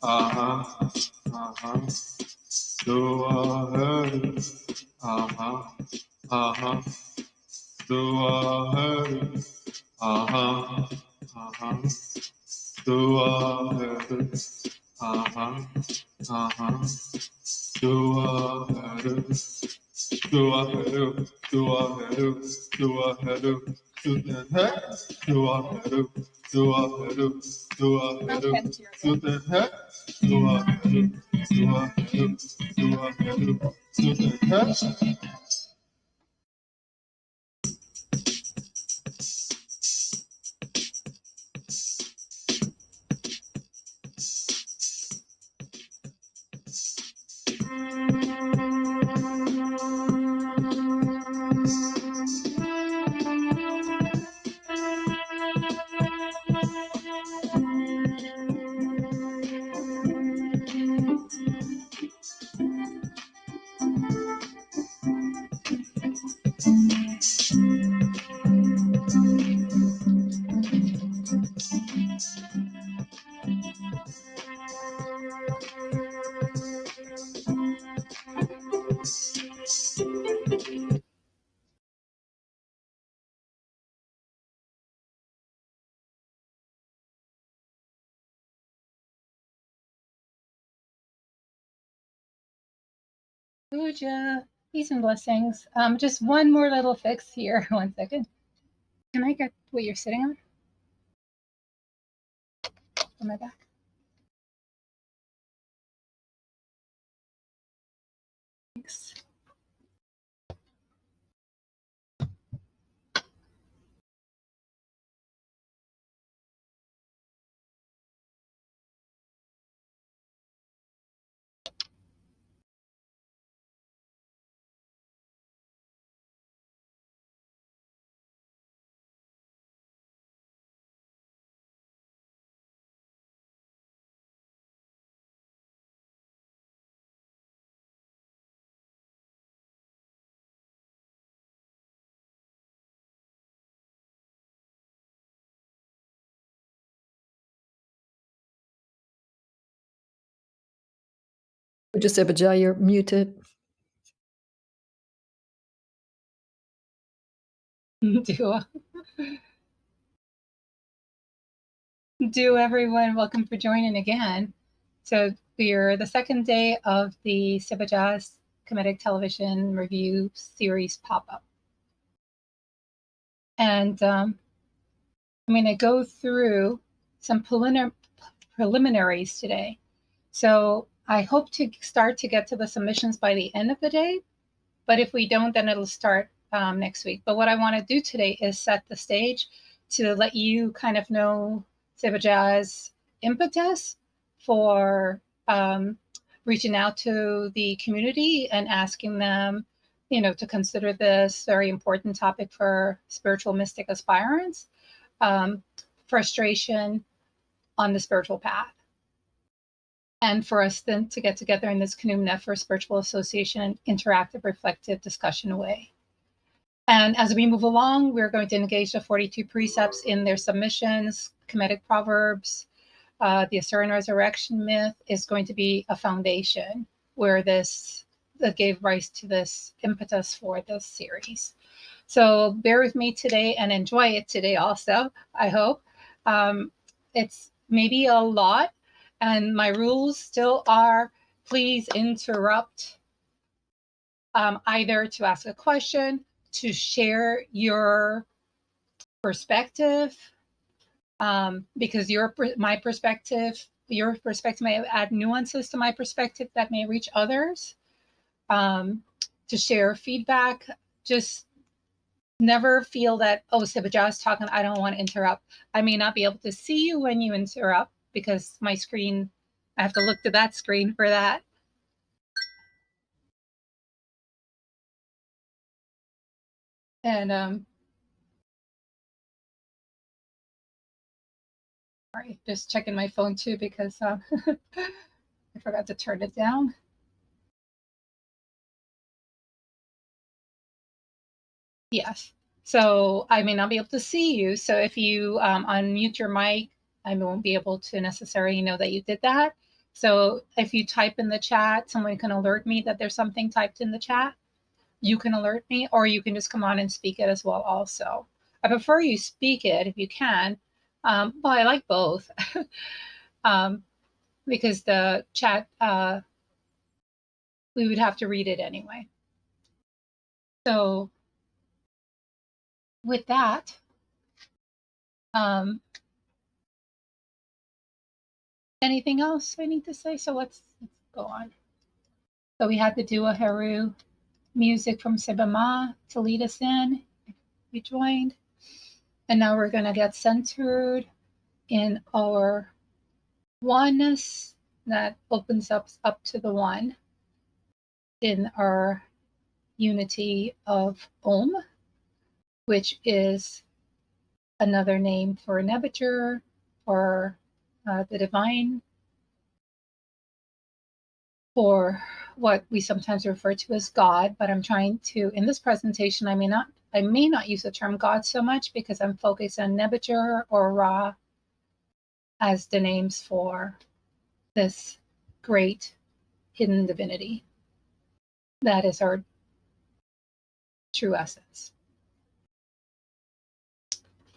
uh-huh, uh-huh, do I uh-huh, uh-huh, do I uh-huh, uh-huh, do I uh-huh, uh-huh, do I do I do I do I do the heck do I do I do I do the heck do I do I do I do the heck. Puja, peace and blessings. Just one more little fix here. 1 second. Can I get what you're sitting on? On my back. Thanks. Just Seba, you're muted. Do everyone, welcome for joining again. So we're the second day of the Seba Jazz Comedic Television Review Series pop-up. And I'm going to go through some preliminaries today. So I hope to start to get to the submissions by the end of the day, but if we don't, then it'll start next week. But what I want to do today is set the stage to let you kind of know Seba Jazz impetus for reaching out to the community and asking them, to consider this very important topic for spiritual mystic aspirants, frustration on the spiritual path. And for us then to get together in this Canoe Net for Spiritual Association and interactive, reflective discussion way. And as we move along, we're going to engage the 42 precepts in their submissions, Kemetic proverbs. The Assyrian resurrection myth is going to be a foundation where that gave rise to this impetus for this series. So bear with me today and enjoy it today also, I hope. It's maybe a lot, and my rules still are, please interrupt either to ask a question, to share your perspective, because your perspective may add nuances to my perspective that may reach others. To share feedback, just never feel that, oh, Seba Jazz talking, I don't want to interrupt. I may not be able to see you when you interrupt because my screen, I have to look to that screen for that. And all right, just checking my phone too because I forgot to turn it down. Yes. So I may not be able to see you. So if you unmute your mic, I won't be able to necessarily know that you did that. So if you type in the chat, someone can alert me that there's something typed in the chat. You can alert me, or you can just come on and speak it as well also. I prefer you speak it if you can. Well, I like both. Because the chat, we would have to read it anyway. So with that, anything else I need to say? So let's go on. So we had the Dua Heru music from Seba to lead us in. We joined. And now we're going to get centered in our oneness that opens up to the one in our unity of Om, which is another name for Nebuchadnezzar, or the divine, or what we sometimes refer to as God. But I'm trying to, in this presentation, I may not use the term God so much because I'm focused on Nebuchadnezzar or Ra as the names for this great hidden divinity that is our true essence.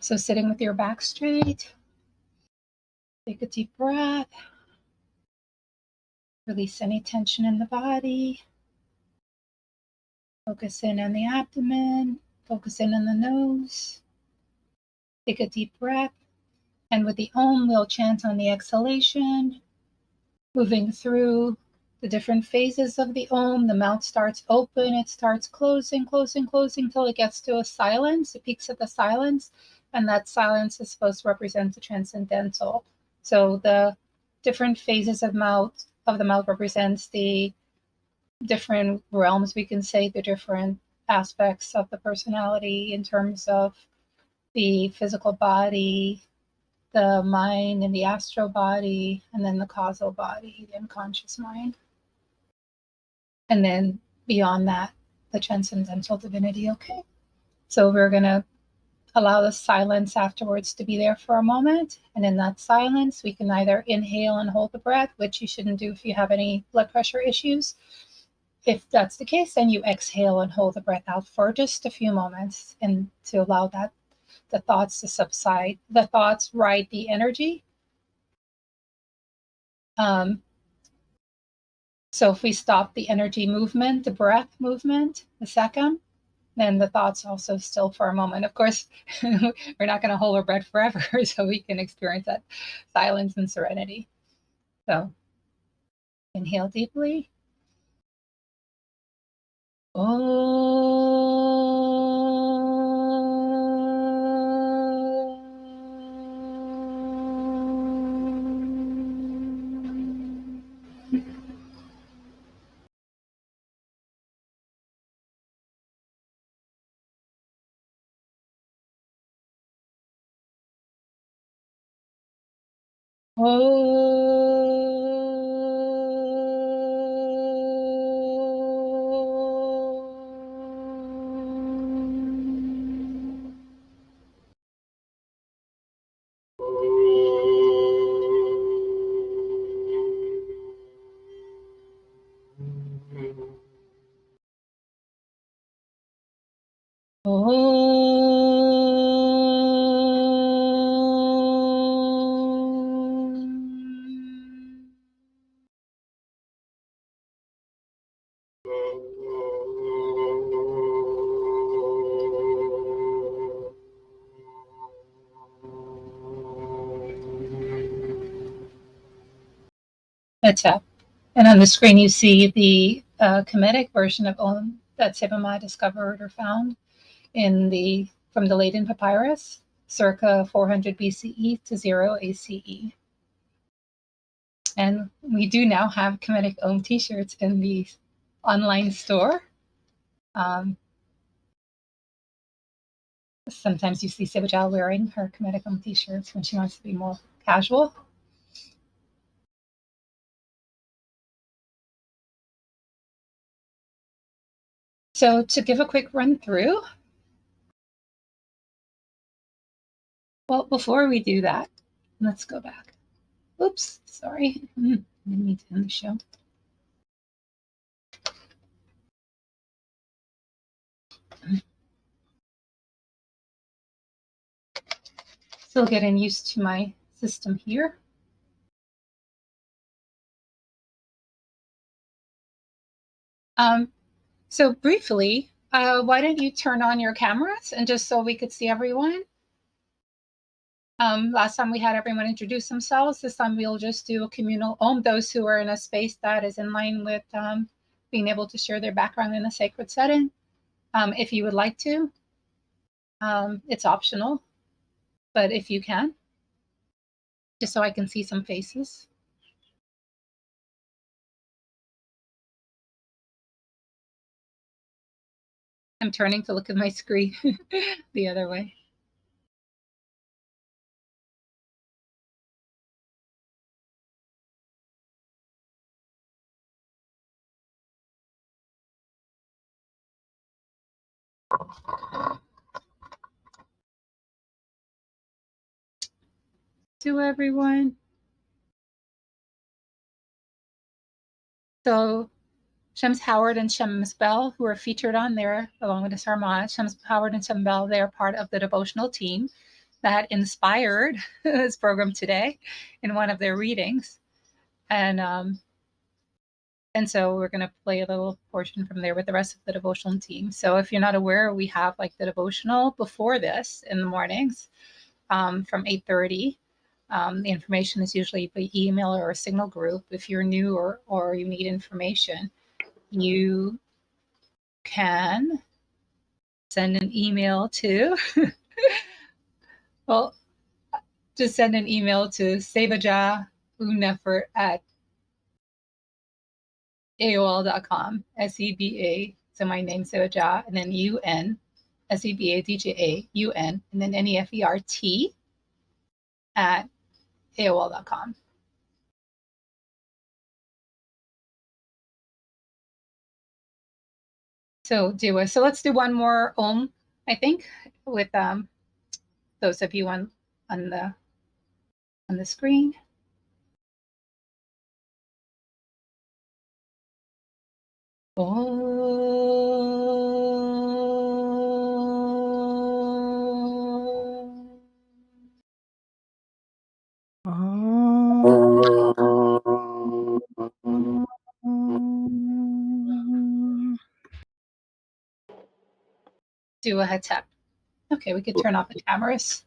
So sitting with your back straight, take a deep breath, release any tension in the body, focus in on the abdomen, focus in on the nose, take a deep breath, and with the Om, we'll chant on the exhalation, moving through the different phases of the Om. The mouth starts open, it starts closing, closing, closing, till it gets to a silence. It peaks at the silence, and that silence is supposed to represent the transcendental. So the different phases of the mouth represents the different realms, we can say, the different aspects of the personality in terms of the physical body, the mind and the astral body, and then the causal body, the unconscious mind. And then beyond that, the transcendental divinity. Okay. So we're going to allow the silence afterwards to be there for a moment. And in that silence, we can either inhale and hold the breath, which you shouldn't do if you have any blood pressure issues. If that's the case, then you exhale and hold the breath out for just a few moments, and to allow the thoughts to subside. The thoughts ride the energy. So if we stop the energy movement, the breath movement, the second, then the thoughts also still for a moment. Of course, we're not going to hold our breath forever, so we can experience that silence and serenity. So inhale deeply. That's up. And on the screen, you see the Kemetic version of Om that Seba discovered or found from the Leiden Papyrus, circa 400 BCE to 0 ACE. And we do now have Kemetic Om t-shirts in the online store. Sometimes you see Seba wearing her Kemetic Om t-shirts when she wants to be more casual. So to give a quick run through, well, before we do that, let's go back. Oops, sorry. I need to end the show. Still getting used to my system here. So briefly, why don't you turn on your cameras and just so we could see everyone? Last time we had everyone introduce themselves. This time we'll just do a communal those who are in a space that is in line with being able to share their background in a sacred setting. If you would like to, it's optional, but if you can, just so I can see some faces. I'm turning to look at my screen the other way. To everyone. So Shems Howard and Shems Bell, who are featured on there along with the Sarmat, Shems Howard and Shems Bell, they're part of the devotional team that inspired this program today in one of their readings. And so we're going to play a little portion from there with the rest of the devotional team. So if you're not aware, we have like the devotional before this in the mornings from 8:30. The information is usually by email or a signal group. If you're new or you need information, you can send an email to, well, just send an email to sebaja@aol.com, SEBA, so my name Sebaja, and then UN, SEBADJAUN, and then NEFERT at AOL.com. So let's do one more Om, I think, with those of you on the screen. Do a head tap. Okay, we could turn off the cameras.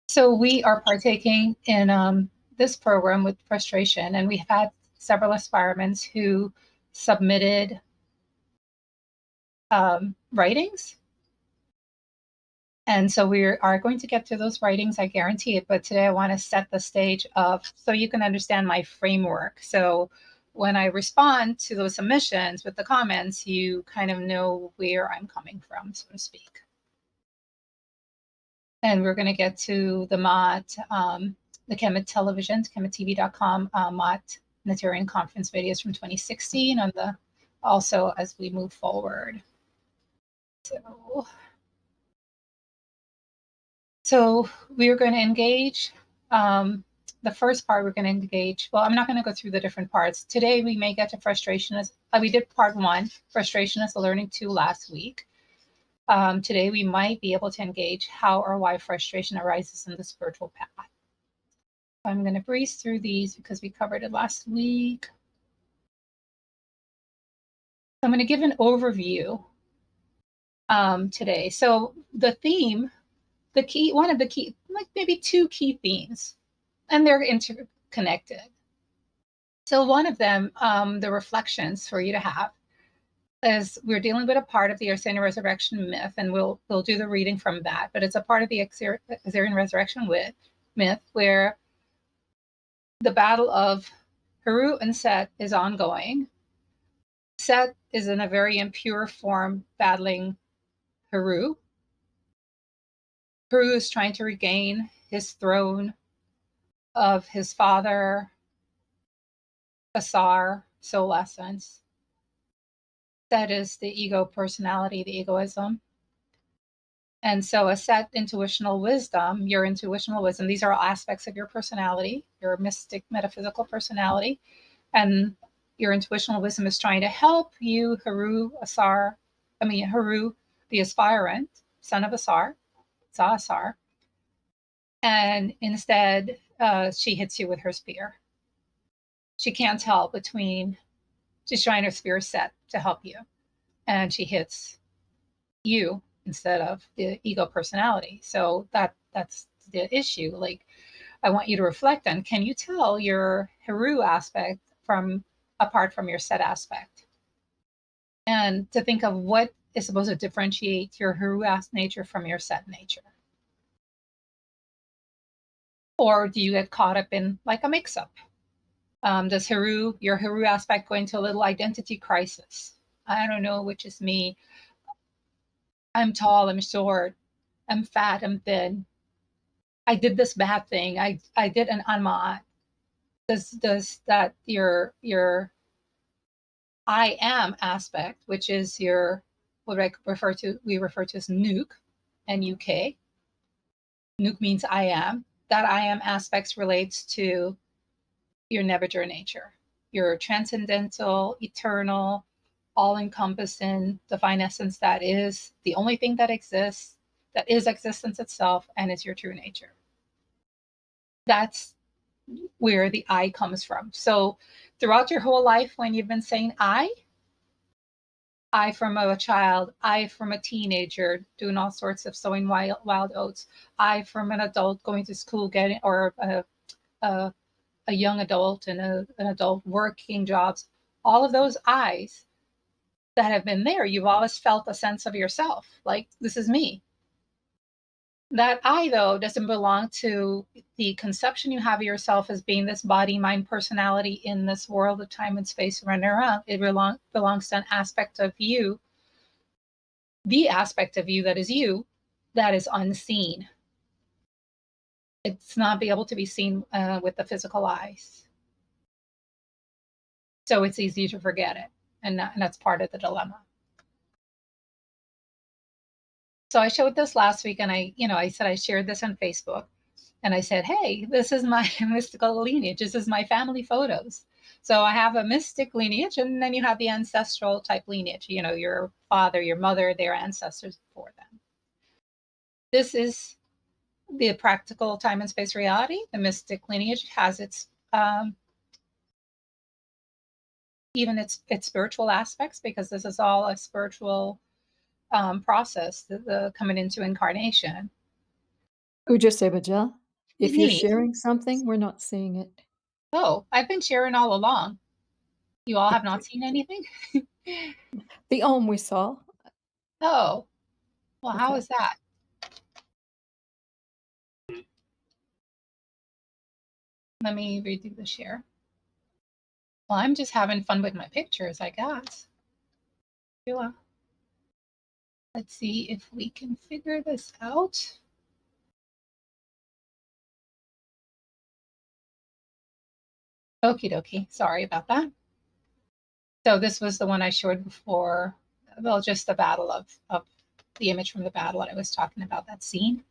So we are partaking in this program with frustration, and we've had several aspirants who submitted writings. And so we are going to get to those writings, I guarantee it. But today I want to set the stage so you can understand my framework. So when I respond to those submissions with the comments, you kind of know where I'm coming from, so to speak. And we're going to get to the MOT, the Kemet Television, KMTTV.com MOT Unitarian Conference videos from 2016 on also as we move forward. So we are going to engage. The first part we're going to engage. Well, I'm not going to go through the different parts. Today we may get to frustration as we did part 1, frustration as a learning tool last week. Today we might be able to engage how or why frustration arises in the spiritual path. I'm going to breeze through these because we covered it last week. I'm going to give an overview today. So the theme, one of the key, like maybe 2 key themes, and they're interconnected. So one of them, the reflections for you to have, is we're dealing with a part of the Assyrian resurrection myth, and we'll do the reading from that. But it's a part of the Assyrian resurrection myth where the battle of Heru and Set is ongoing. Set is in a very impure form battling Heru. Heru is trying to regain his throne of his father, Asar, soul essence. That is the ego personality, the egoism. And so a set intuitional wisdom, your intuitional wisdom, these are all aspects of your personality, your mystic metaphysical personality. And your intuitional wisdom is trying to help you, Haru, the aspirant, son of Asar, Asar. And instead, she hits you with her spear. She can't tell between, she's trying her spear set to help you. And she hits you instead of the ego personality. So that's the issue. Like, I want you to reflect on, can you tell your Haru aspect apart from your set aspect? And to think of what is supposed to differentiate your Haru nature from your set nature. Or do you get caught up in like a mix-up? Does your Haru aspect go into a little identity crisis? I don't know which is me. I'm tall, I'm short, I'm fat, I'm thin. I did this bad thing. I did an anma'at. Does that your I am aspect, which is your what we refer to as Nuke, N-U-K. Nuke means I am. That I am aspects relates to your Nebuchadnezzar nature, your transcendental, eternal, all-encompassing, divine essence that is the only thing that exists, that is existence itself, and is your true nature. That's where the I comes from. So throughout your whole life, when you've been saying I from a child, I from a teenager doing all sorts of sowing wild oats, I from an adult going to school getting, or a young adult and an adult working jobs, all of those I's that have been there, you've always felt a sense of yourself, like this is me. That I, though, doesn't belong to the conception you have of yourself as being this body, mind, personality in this world of time and space running around. It belongs to an aspect of you, the aspect of you that is unseen. It's not be able to be seen with the physical eyes. So it's easy to forget it. And that's part of the dilemma. So I showed this last week, and I said I shared this on Facebook, and I said, hey, this is my mystical lineage. This is my family photos. So I have a mystic lineage, and then you have the ancestral type lineage, your father, your mother, their ancestors before them. This is the practical time and space reality. The mystic lineage has its even its spiritual aspects, because this is all a spiritual process, the coming into incarnation. Uja Sebaja, if you're Neat. sharing something, we're not seeing it. Oh, I've been sharing all along. You all have not seen anything? The Om we saw. Oh, well, how Okay. is that? Let me redo the share. Well, I'm just having fun with my pictures, I guess. Yeah. Let's see if we can figure this out. Okie dokie. Sorry about that. So this was the one I showed before. Well, just the battle of the image from the battle that I was talking about, that scene.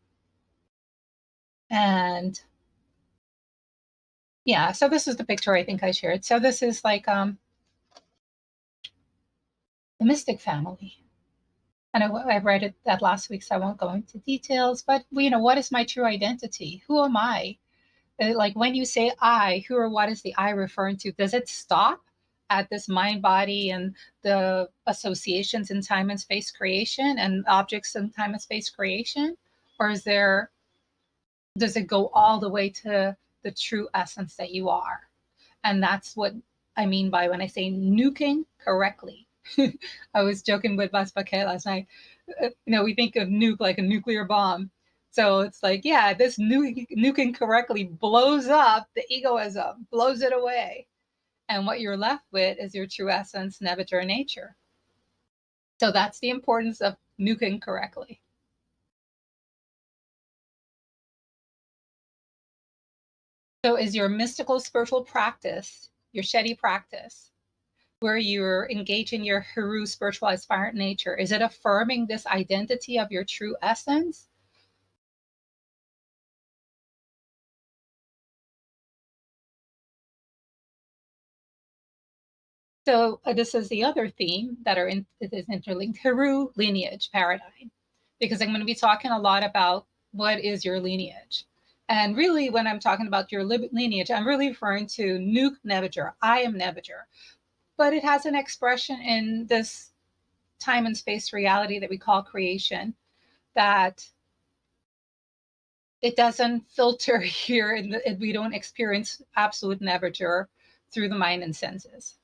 And yeah, so this is the picture I think I shared. So this is like the mystic family. And I read it that last week, so I won't go into details. But what is my true identity? Who am I? Like when you say I, who or what is the I referring to? Does it stop at this mind, body, and the associations in time and space creation and objects in time and space creation? Or does it go all the way to the true essence that you are? And that's what I mean by when I say nuking correctly. I was joking with Bas Paquet last night. We think of nuke like a nuclear bomb. So it's like, yeah, this nuking correctly blows up the egoism, blows it away. And what you're left with is your true essence, Nebuchadnezzar nature. So that's the importance of nuking correctly. So is your mystical spiritual practice, your Shetty practice, where you're engaging your Heru spiritual aspirant nature? Is it affirming this identity of your true essence? So this is the other theme that is interlinked, Heru lineage paradigm, because I'm going to be talking a lot about what is your lineage. And really, when I'm talking about your lineage, I'm really referring to Nuke Nebuchadnezzar. I am Nebuchadnezzar. But it has an expression in this time and space reality that we call creation, that it doesn't filter here, and we don't experience absolute Nebuchadnezzar through the mind and senses.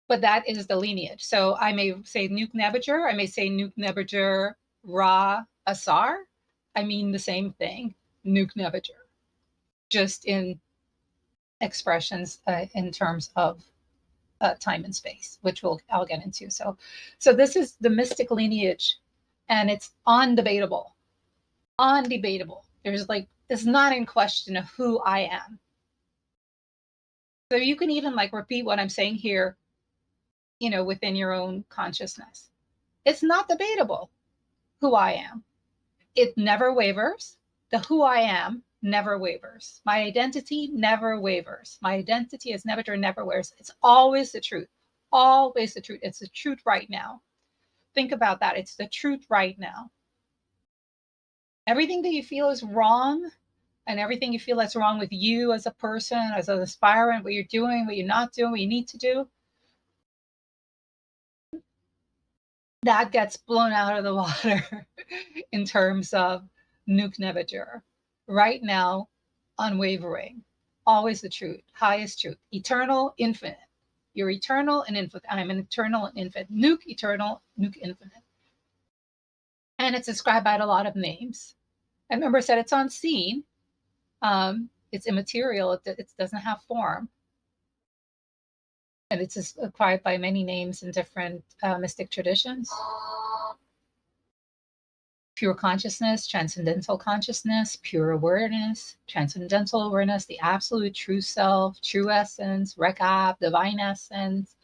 But that is the lineage. So I may say Nuke Nebuchadnezzar, I may say Nuke Nebuchadnezzar Ra Asar. I mean the same thing, Nuke Nebuchadnezzar, just in expressions in terms of time and space, which I'll get into. So this is the mystic lineage, and it's undebatable. Undebatable. It's not in question of who I am. So you can even repeat what I'm saying here, within your own consciousness. It's not debatable who I am. It never wavers. The who I am never wavers. My identity never wavers. My identity as Nebuchadnezzar never wavers. It's always the truth. Always the truth. It's the truth right now. Think about that. It's the truth right now. Everything that you feel is wrong, and everything you feel that's wrong with you as a person, as an aspirant, what you're doing, what you're not doing, what you need to do, that gets blown out of the water in terms of Nuke Nebuchadnezzar. Right now, unwavering, always the truth, highest truth, eternal, infinite. You're eternal and infinite. I'm an eternal and infinite. Nuke eternal, Nuke infinite. And it's described by a lot of names. I remember I said it's unseen. It's immaterial. It doesn't have form. And it's described by many names in different mystic traditions. Pure consciousness, transcendental consciousness, pure awareness, transcendental awareness, the absolute true self, true essence, Rekab, divine essence.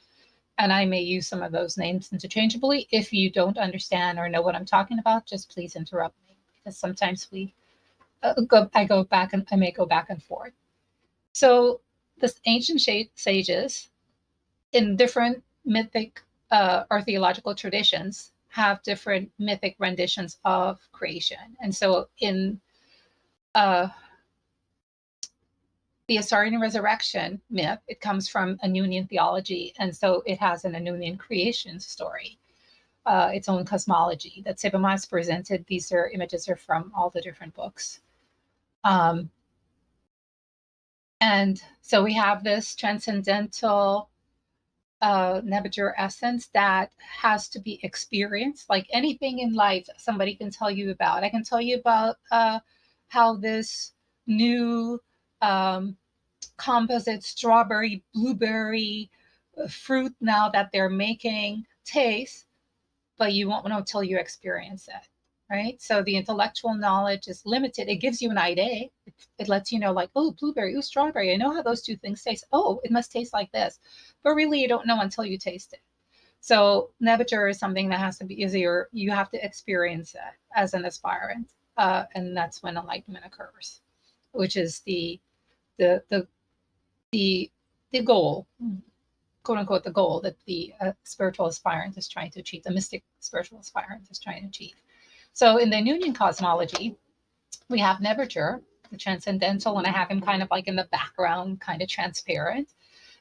And I may use some of those names interchangeably. If you don't understand or know what I'm talking about, just please interrupt me, because sometimes I may go back and forth. So the ancient sages in different mythic or theological traditions have different mythic renditions of creation. And so in the Asarian resurrection myth, it comes from Anunian theology. And so it has an Anunian creation story, its own cosmology that Seba has presented. These images are from all the different books. And so we have this transcendental Nebuchadnezzar essence that has to be experienced. Like anything in life, somebody can tell you about. I can tell you about how this new composite strawberry, blueberry fruit now that they're making tastes, but you won't know until you experience it. Right. So the intellectual knowledge is limited. It gives you an idea. It lets you know, like, oh, blueberry, oh, strawberry. I know how those two things taste. Oh, it must taste like this. But really, you don't know until you taste it. So Nebuchadnezzar is something that has to be easier. You have to experience it as an aspirant. And that's when enlightenment occurs, which is the goal, quote unquote, the goal that the spiritual aspirant is trying to achieve, the mystic spiritual aspirant is trying to achieve. So in the Anunian cosmology, we have Nebuchadnezzar, the transcendental, and I have him kind of like in the background, kind of transparent.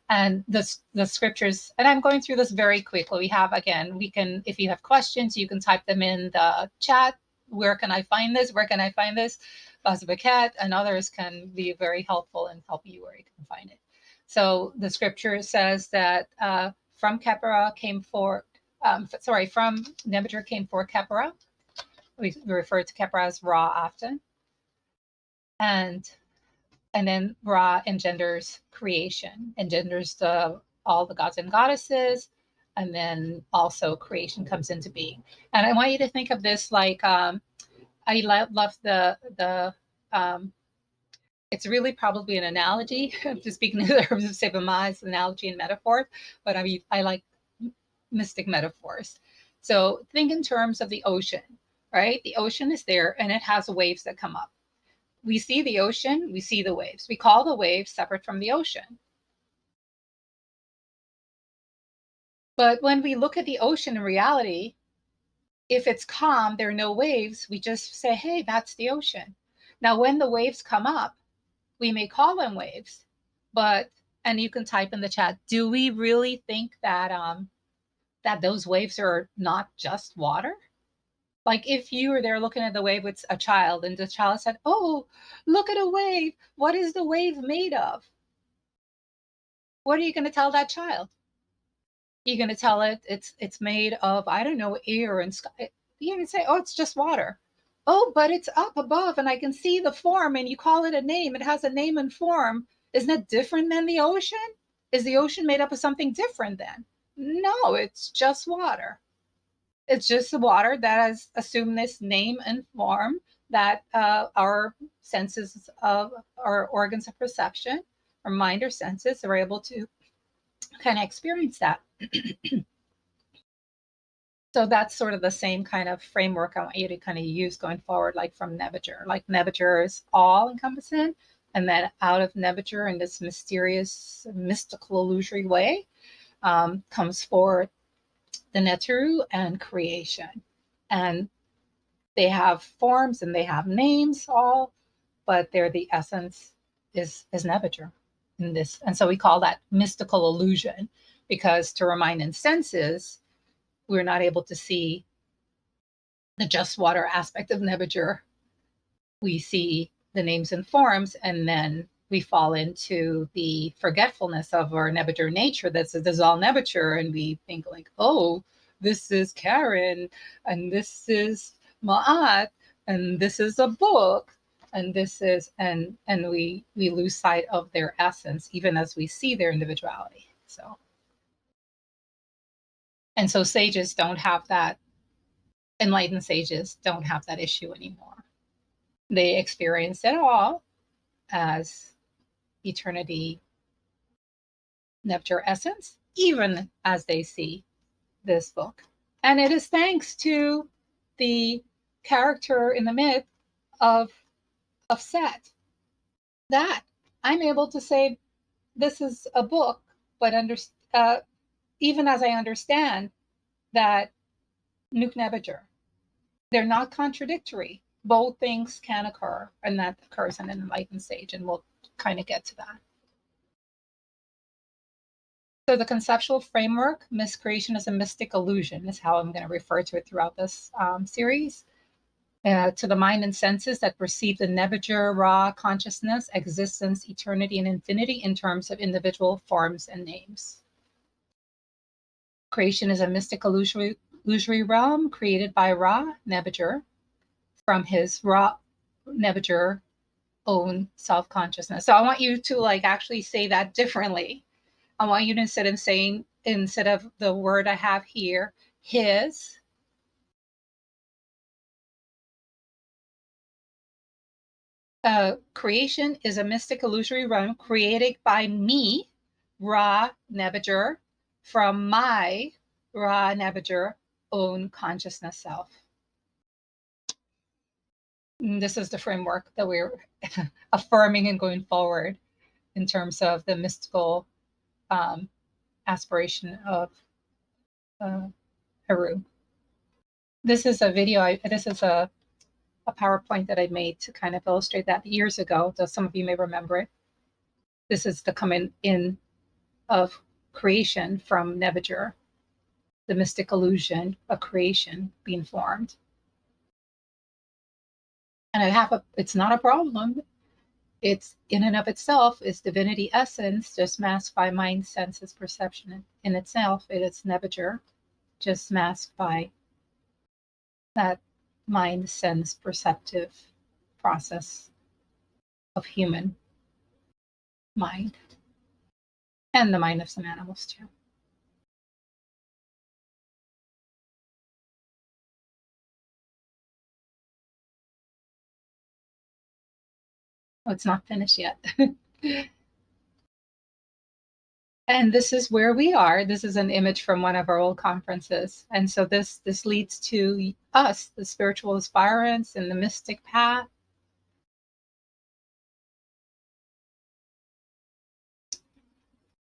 And the scriptures, and I'm going through this very quickly. We have, again, if you have questions, you can type them in the chat. Where can I find this? Where can I find this? Bazabaket and others can be very helpful and help you where you can find it. So the scripture says that from Keppera came forth, from Nebuchadnezzar came forth Keppera. We refer to Keppera as Ra often. And then Ra engenders creation, engenders all the gods and goddesses, and then also creation comes into being. And I want you to think of this like I love the It's really probably an analogy. I'm just speaking in terms of Seba Ma's analogy and metaphor, but I mean, I like mystic metaphors. So think in terms of the ocean, right? The ocean is there and it has waves that come up. We see the ocean, we see the waves. We call the waves separate from the ocean. But when we look at the ocean in reality, if it's calm, there are no waves, we just say, hey, that's the ocean. Now, when the waves come up, we may call them waves, but, and you can type in the chat, do we really think that that those waves are not just water? Like if you were there looking at the wave with a child and the child said, oh, look at a wave. What is the wave made of? What are you going to tell that child? You're going to tell it it's made of, I don't know, air and sky. You're going to say, oh, it's just water. Oh, but it's up above and I can see the form and you call it a name. It has a name and form. Isn't it different than the ocean? Is the ocean made up of something different then? No, it's just water. It's just the water that has assumed this name and form that our senses of our organs of perception, our mind or senses are able to kind of experience that. So that's sort of the same kind of framework I want you to kind of use going forward, like from Nebuchadnezzar. Like Nebuchadnezzar is all encompassing, and then out of Nebuchadnezzar in this mysterious, mystical, illusory way comes forward the Neteru and creation. And they have forms and they have names all, but they're the essence is Nebuchadnezzar in this. And so we call that mystical illusion because to remind in senses, we're not able to see the just water aspect of Nebuchadnezzar. We see the names and forms, and then we fall into the forgetfulness of our Nebuchadnezzar nature. This is all Nebuchadnezzar, and we think like, oh, this is Karen, and this is Ma'at, and this is a book, and this is and we lose sight of their essence, even as we see their individuality. So, and so sages don't have that. Enlightened sages don't have that issue anymore. They experience it all as eternity, Nebuchadnezzar essence, even as they see this book. And it is thanks to the character in the myth of Set that I'm able to say this is a book, but even as I understand that Nuke Nebuchadnezzar, they're not contradictory. Both things can occur, and that occurs in an enlightened stage, and we'll kind of get to that. So the conceptual framework, miscreation is a mystic illusion, is how I'm going to refer to it throughout this series. To the mind and senses that perceive the Nebuchadnezzar raw consciousness, existence, eternity, and infinity in terms of individual forms and names. Creation is a mystic illusory realm created by Ra, Nebuchadnezzar, from his Ra, Nebuchadnezzar own self-consciousness. So I want you to like actually say that differently. I want you to instead of the word I have here, his, creation is a mystic illusory realm created by me, Ra Nebuchadnezzar, from my Ra Nebuchadnezzar own consciousness self. And this is the framework that we're affirming and going forward in terms of the mystical aspiration of Heru. This is a video. This is a PowerPoint that I made to kind of illustrate that years ago. So some of you may remember it. This is the coming in of creation from Nebuchadnezzar, the mystic illusion of creation being formed. And it's not a problem. It's in and of itself is divinity essence, just masked by mind, senses, perception in itself. It is Nebuchadnezzar, just masked by that mind, sense, perceptive process of human mind and the mind of some animals too. Oh, it's not finished yet. And this is where we are. This is an image from one of our old conferences. And so this leads to us, the spiritual aspirants and the mystic path.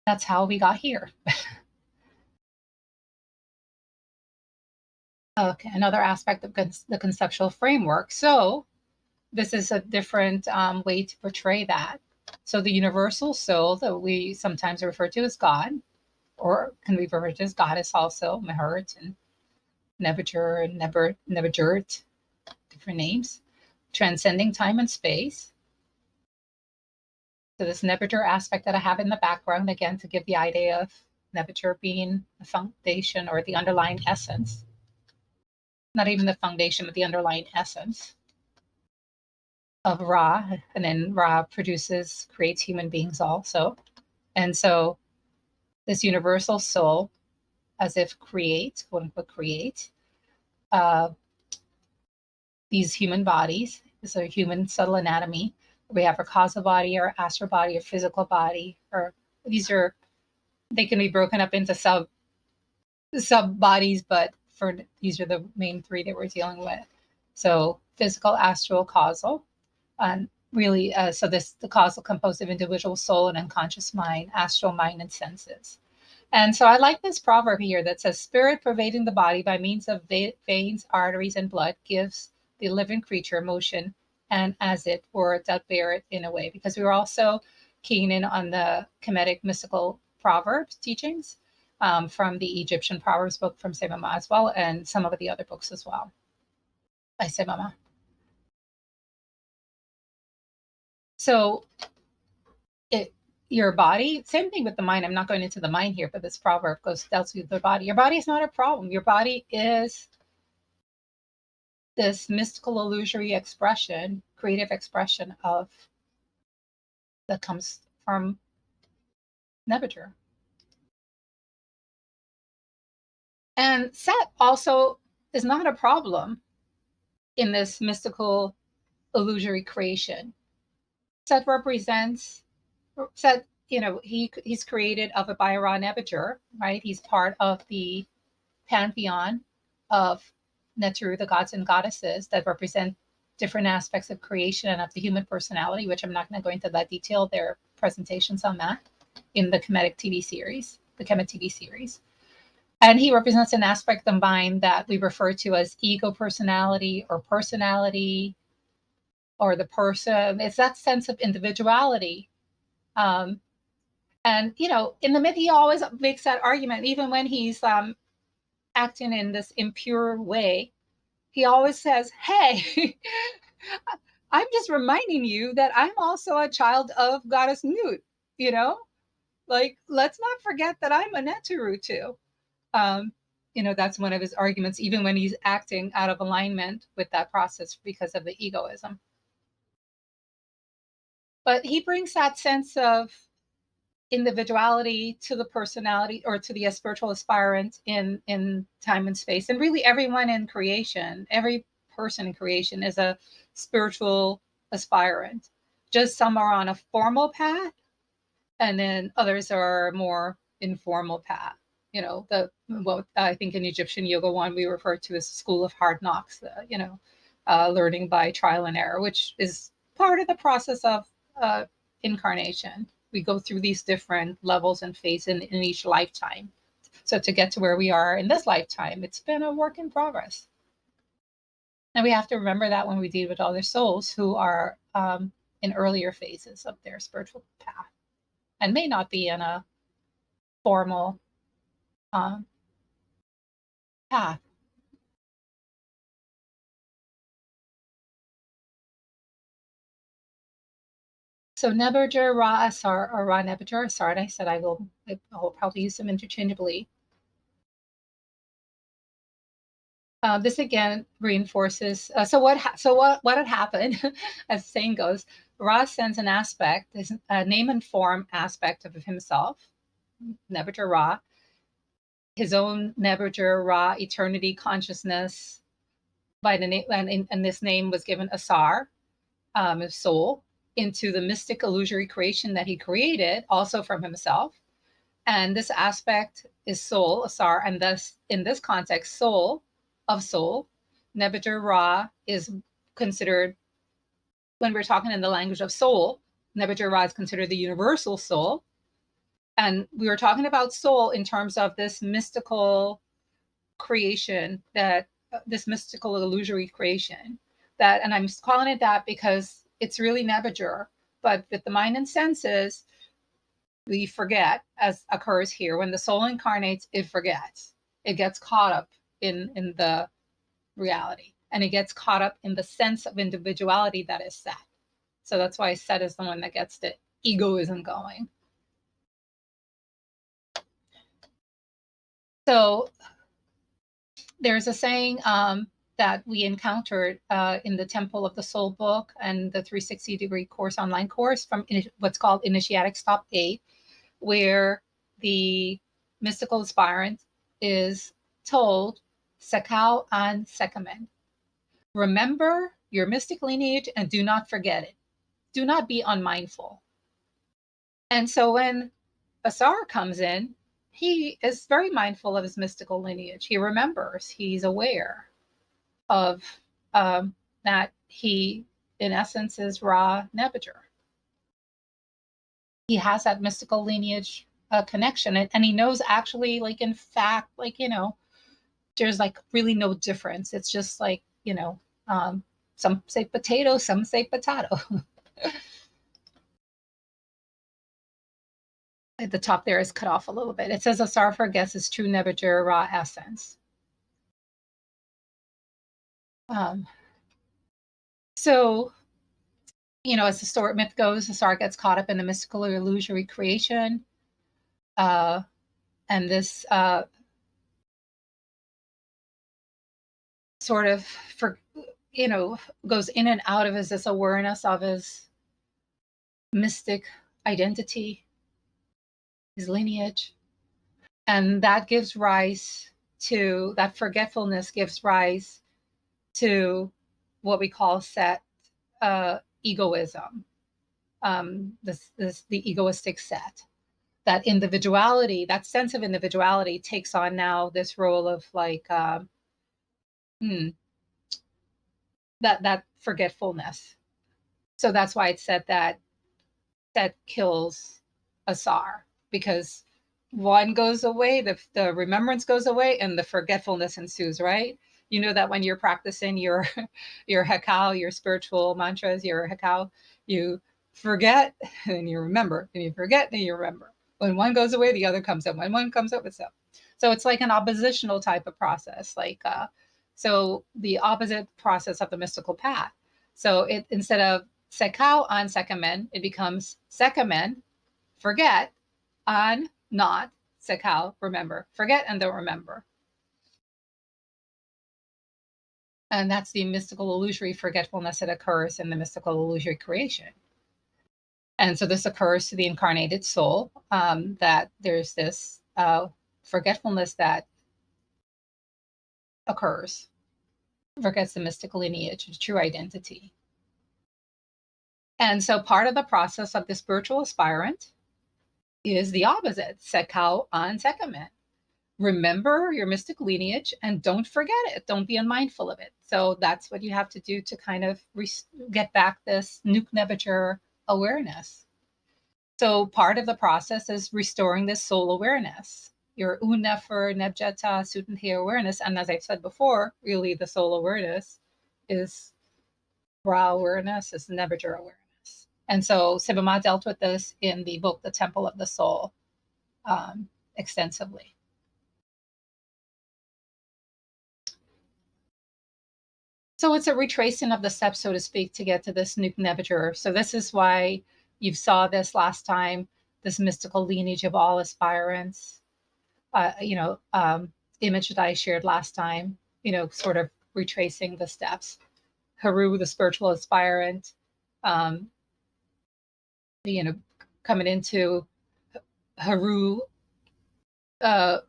That's how we got here. Okay, another aspect of the conceptual framework. So this is a different way to portray that. So the universal soul that we sometimes refer to as God, or can be referred to as goddess also, Mehert and Nebuchadnezzar and Nebajert, different names, transcending time and space. So this Nebuchadnezzar aspect that I have in the background, again, to give the idea of Nebuchadnezzar being the foundation or the underlying essence, not even the foundation, but the underlying essence of Ra. And then Ra creates human beings also. And so this universal soul, as if create, quote unquote, create these human bodies. So human subtle anatomy. We have our causal body, our astral body, our physical body, or they can be broken up into sub bodies, but these are the main three that we're dealing with. So physical, astral, causal, and really, so the causal composed of individual soul and unconscious mind, astral mind, and senses. And so I like this proverb here that says, "Spirit pervading the body by means of veins, arteries, and blood gives the living creature motion, and as it were, doth bear it in a way." Because we were also keen in on the Kemetic mystical proverbs teachings from the Egyptian Proverbs book from Seba as well, and some of the other books as well by Seba. So your body, same thing with the mind. I'm not going into the mind here, but this proverb tells you the body. Your body is not a problem. Your body is this mystical illusory expression, creative expression of that comes from Nebuchadnezzar. And Set also is not a problem in this mystical illusory creation. Set represents Set, he's created of a by Ra Nebuchadnezzar, right? He's part of the pantheon of Neteru, the gods and goddesses that represent different aspects of creation and of the human personality, which I'm not going to go into that detail. There are presentations on that in the Kemetic TV series, the Kemet TV series. And he represents an aspect of mind that we refer to as ego personality or personality or the person. It's that sense of individuality. And, in the myth, he always makes that argument, even when he's acting in this impure way. He always says, "Hey, I'm just reminding you that I'm also a child of Goddess Nut, like, let's not forget that I'm a Neteru too." That's one of his arguments, even when he's acting out of alignment with that process because of the egoism. But he brings that sense of individuality to the personality or to the spiritual aspirant in time and space. And really everyone in creation, every person in creation is a spiritual aspirant. Just some are on a formal path and then others are more informal path. What I think in Egyptian yoga one we refer to as school of hard knocks, learning by trial and error, which is part of the process of incarnation. We go through these different levels and phases in each lifetime. So to get to where we are in this lifetime, it's been a work in progress. And we have to remember that when we deal with other souls who are in earlier phases of their spiritual path and may not be in a formal path. So Nebuchadnezzar, Ra Asar, or Ra Nebuchadnezzar Asar, and I said I will probably use them interchangeably. This again reinforces. So what had happened, as the saying goes, Ra sends an aspect, a name and form aspect of himself, Nebuchadnezzar Ra, his own Nebuchadnezzar Ra eternity consciousness by the name, and this name was given Asar, his soul, into the mystic illusory creation that he created, also from himself. And this aspect is soul, Asar, and thus in this context, soul of soul. Nebuchadnezzar Ra is considered, when we're talking in the language of soul, Nebuchadnezzar Ra is considered the universal soul. And we were talking about soul in terms of this mystical creation, that this mystical illusory creation, that, and I'm calling it that because it's really Nebuchadnezzar, but with the mind and senses, we forget, as occurs here. When the soul incarnates, it forgets. It gets caught up in the reality, and it gets caught up in the sense of individuality that is set. So that's why Set is the one that gets the egoism going. So there's a saying that we encountered in the Temple of the Soul book and the 360-degree course, online course, from what's called Initiatic Stop 8, where the mystical aspirant is told, Sekau an Sekamen. Remember your mystic lineage and do not forget it. Do not be unmindful. And so when Asar comes in, he is very mindful of his mystical lineage. He remembers, he's aware of that he, in essence, is Ra Nebuchadnezzar. He has that mystical lineage connection, and he knows actually, like, in fact, like, there's like really no difference. It's just like, some say potato, some say potato. At the top there is cut off a little bit. It says Asar forgets his true Nebuchadnezzar Ra essence. So, as the story myth goes, Asar gets caught up in the mystical or illusory creation. And this sort of, goes in and out of this awareness of his mystic identity, his lineage. And that gives rise to, that forgetfulness gives rise to what we call Set egoism, the egoistic Set. That individuality, that sense of individuality takes on now this role of like, that forgetfulness. So that's why it's said that kills Asar, because one goes away, the remembrance goes away, and the forgetfulness ensues, right? You know that when you're practicing your hekau, your spiritual mantras, your hekau, you forget and you remember, and you forget and you remember. When one goes away, the other comes up. When one comes up, it's up. So it's like an oppositional type of process, like so the opposite process of the mystical path. So it, instead of Sekau an Sekamen, it becomes Sekamen, forget, an not, Sekau, remember. Forget and don't remember. And that's the mystical illusory forgetfulness that occurs in the mystical illusory creation. And so this occurs to the incarnated soul, that there's this forgetfulness that occurs, forgets the mystical lineage, the true identity. And so part of the process of the spiritual aspirant is the opposite, Sekau an Sekamen. Remember your mystic lineage and don't forget it. Don't be unmindful of it. So that's what you have to do to kind of get back this Nuk Nebuchadnezzar awareness. So part of the process is restoring this soul awareness, your Unefer Nebjeta Sutanhe awareness. And as I've said before, really the soul awareness is Ra awareness, is Nebuchadnezzar awareness. And so Seba dealt with this in the book, The Temple of the Soul, extensively. So it's a retracing of the steps, so to speak, to get to this Nuk Nebuchadnezzar. So this is why you saw this last time, this mystical lineage of all aspirants, image that I shared last time, sort of retracing the steps. Haru, the spiritual aspirant, coming into Haru,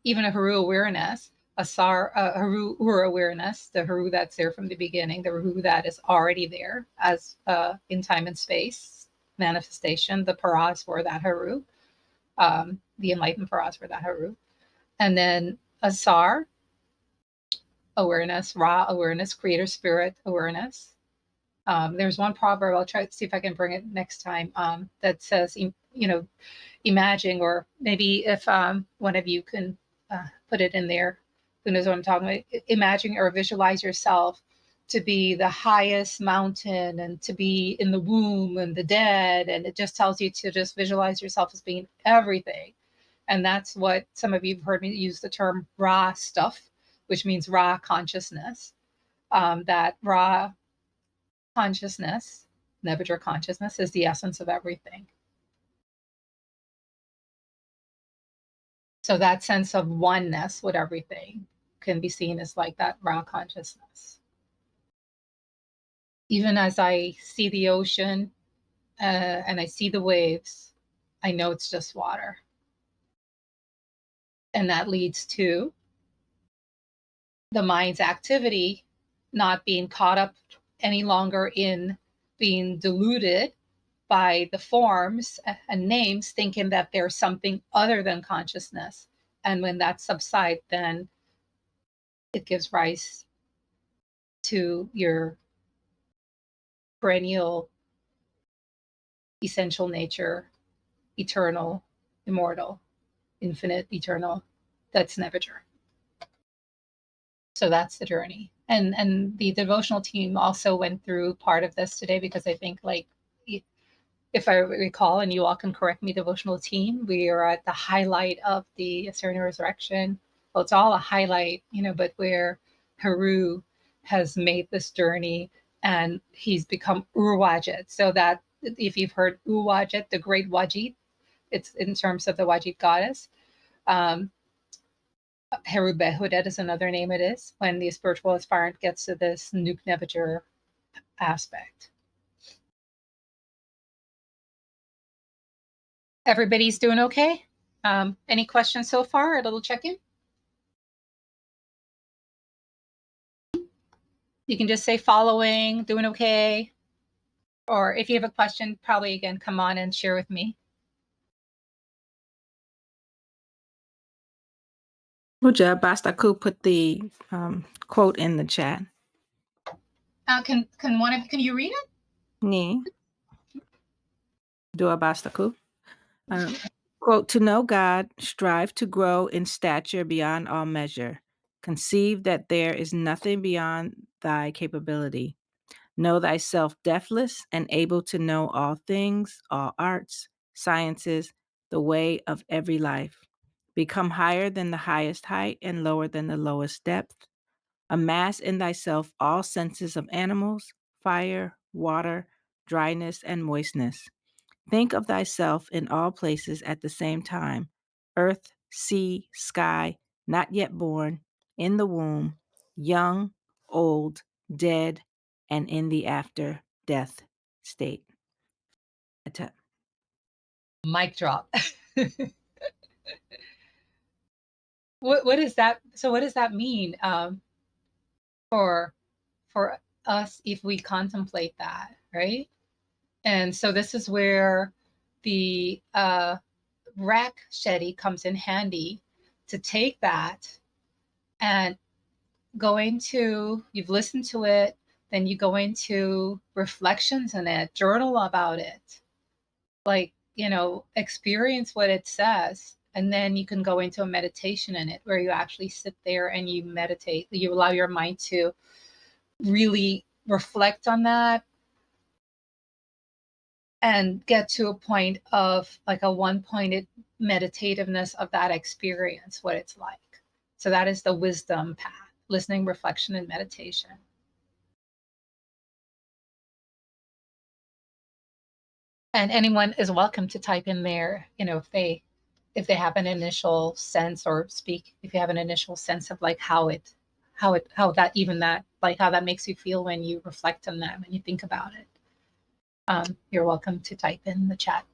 even a Haru awareness, Asar, Haru Ur awareness, the Haru that's there from the beginning, the Haru that is already there as in time and space, manifestation. The paras were that Haru, the enlightened paras were that Haru. And then Asar, awareness, Ra, awareness, creator spirit, awareness. There's one proverb, I'll try to see if I can bring it next time, that says, imagine, or maybe if one of you can put it in there, who knows what I'm talking about, imagine or visualize yourself to be the highest mountain and to be in the womb and the dead. And it just tells you to just visualize yourself as being everything. And that's what some of you have heard me use the term Ra stuff, which means Ra consciousness. That Ra consciousness, Nebuchadnezzar consciousness, is the essence of everything. So that sense of oneness with everything can be seen as like that Ra consciousness. Even as I see the ocean and I see the waves, I know it's just water. And that leads to the mind's activity not being caught up any longer in being deluded by the forms and names, thinking that there's something other than consciousness. And when that subsides, then it gives rise to your perennial, essential nature, eternal, immortal, infinite, eternal. That's Nebuchadnezzar. So that's the journey. And the devotional team also went through part of this today, because I think, like, if I recall, and you all can correct me, devotional team, we are at the highlight of the Assyrian resurrection. Well, it's all a highlight, but where Haru has made this journey and he's become Urwajit. So that if you've heard Urwajit, the great Wajid, it's in terms of the Wajid goddess. Heru Behudet is another name it is, when the spiritual aspirant gets to this Nuke Nebuchadnezzar aspect. Everybody's doing okay? Any questions so far? A little check-in? You can just say following, doing okay. Or if you have a question, probably again, come on and share with me. Puja, Bastaku put the quote in the chat. Can you read it? Ni. Dua Bastaku. Quote, to know God, strive to grow in stature beyond all measure. Conceive that there is nothing beyond thy capability. Know thyself deathless and able to know all things, all arts, sciences, the way of every life. Become higher than the highest height and lower than the lowest depth. Amass in thyself all senses of animals, fire, water, dryness, and moistness. Think of thyself in all places at the same time, earth, sea, sky, not yet born, in the womb, young, old, dead, and in the after death state. Mic drop. What is that? So what does that mean for us if we contemplate that, right? And so this is where the Rak Shetty comes in handy, to take that and go into, you've listened to it, then you go into reflections in it, journal about it, like, experience what it says. And then you can go into a meditation in it, where you actually sit there and you meditate. You allow your mind to really reflect on that and get to a point of like a one-pointed meditativeness of that experience, what it's like. So that is the wisdom path: listening, reflection, and meditation. And anyone is welcome to type in there, if they have an initial sense, or speak if you have an initial sense of like how that makes you feel when you reflect on that, when you think about it. You're welcome to type in the chat,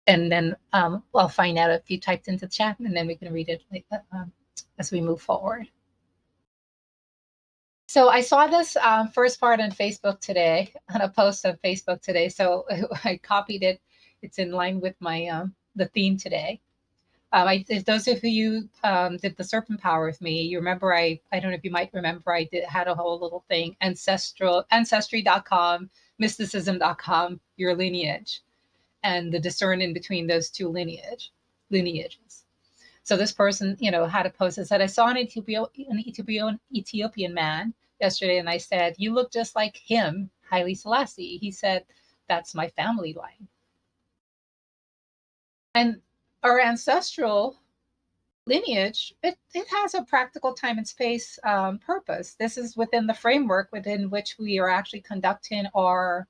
and then I'll find out if you typed into the chat, and then we can read it as we move forward. So I saw this first part on Facebook today, on a post on Facebook today. So I copied it. It's in line with my the theme today. Those of you did the serpent power with me, you remember I don't know if you might remember had a whole little thing, ancestry.com, mysticism.com, your lineage, and the discerning between those two lineages. So this person, had a post that said, I saw an Ethiopian man yesterday, and I said, you look just like him, Haile Selassie. He said, that's my family line. And our ancestral lineage, it has a practical time and space purpose. This is within the framework within which we are actually conducting our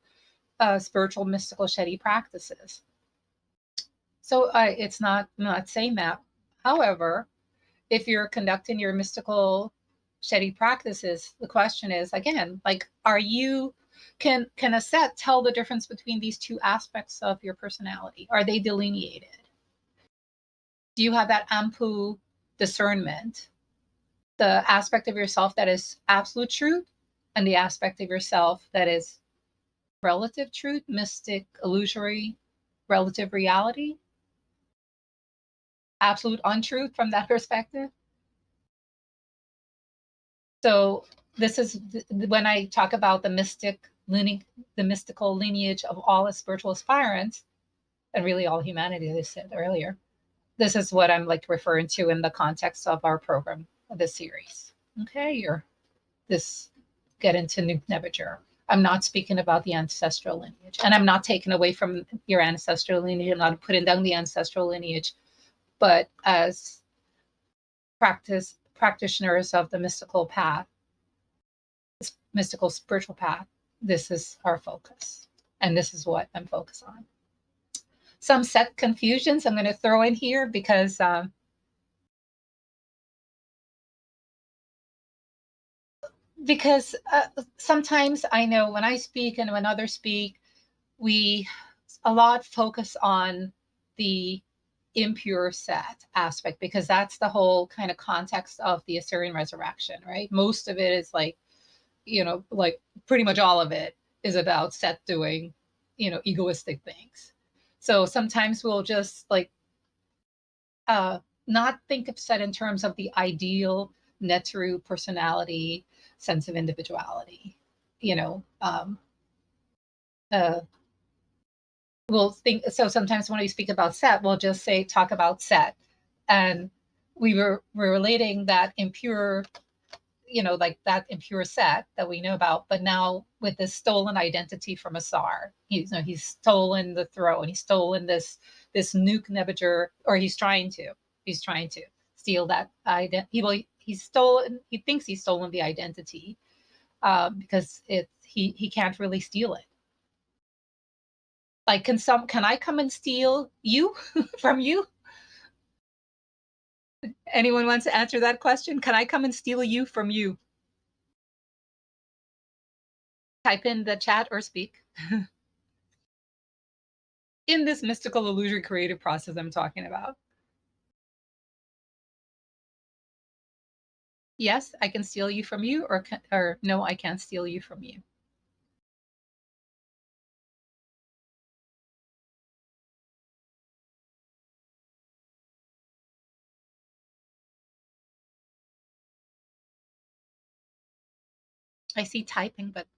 spiritual, mystical, Shedi practices. So it's not saying that. However, if you're conducting your mystical Shedi practices, the question is again, like, can a set tell the difference between these two aspects of your personality? Are they delineated? Do you have that ampu discernment, the aspect of yourself that is absolute truth and the aspect of yourself that is relative truth, mystic, illusory, relative reality, absolute untruth from that perspective? So this is when I talk about the mystical lineage of all the spiritual aspirants, and really all humanity, as I said earlier. This is what I'm like referring to in the context of our program, this series. Okay, you're this get into Nuke Nebuchadnezzar. I'm not speaking about the ancestral lineage, and I'm not taking away from your ancestral lineage. I'm not putting down the ancestral lineage, but as practitioners of the mystical path, mystical spiritual path, this is our focus, and this is what I'm focused on. Some set confusions I'm going to throw in here because sometimes I know when I speak and when others speak, we a lot focus on the impure set aspect because that's the whole kind of context of the Assyrian resurrection, right? Most of it is like, like pretty much all of it is about Set doing, egoistic things. So sometimes we'll just like not think of Set in terms of the ideal Netru personality, sense of individuality. You know, uh, we'll think so. Sometimes when we speak about Set, we'll just talk about Set, and we're relating that impure, like that impure Set that we know about, but now with this stolen identity from Asar, he's stolen the throne, he's stolen this Nuke Nebuchadnezzar, or he's trying to steal that identity. He thinks he's stolen the identity because he can't really steal it. Like, can I come and steal you from you? Anyone wants to answer that question? Can I come and steal you from you? Type in the chat or speak. In this mystical illusory creative process I'm talking about. Yes, I can steal you from you, or no, I can't steal you from you. I see typing, but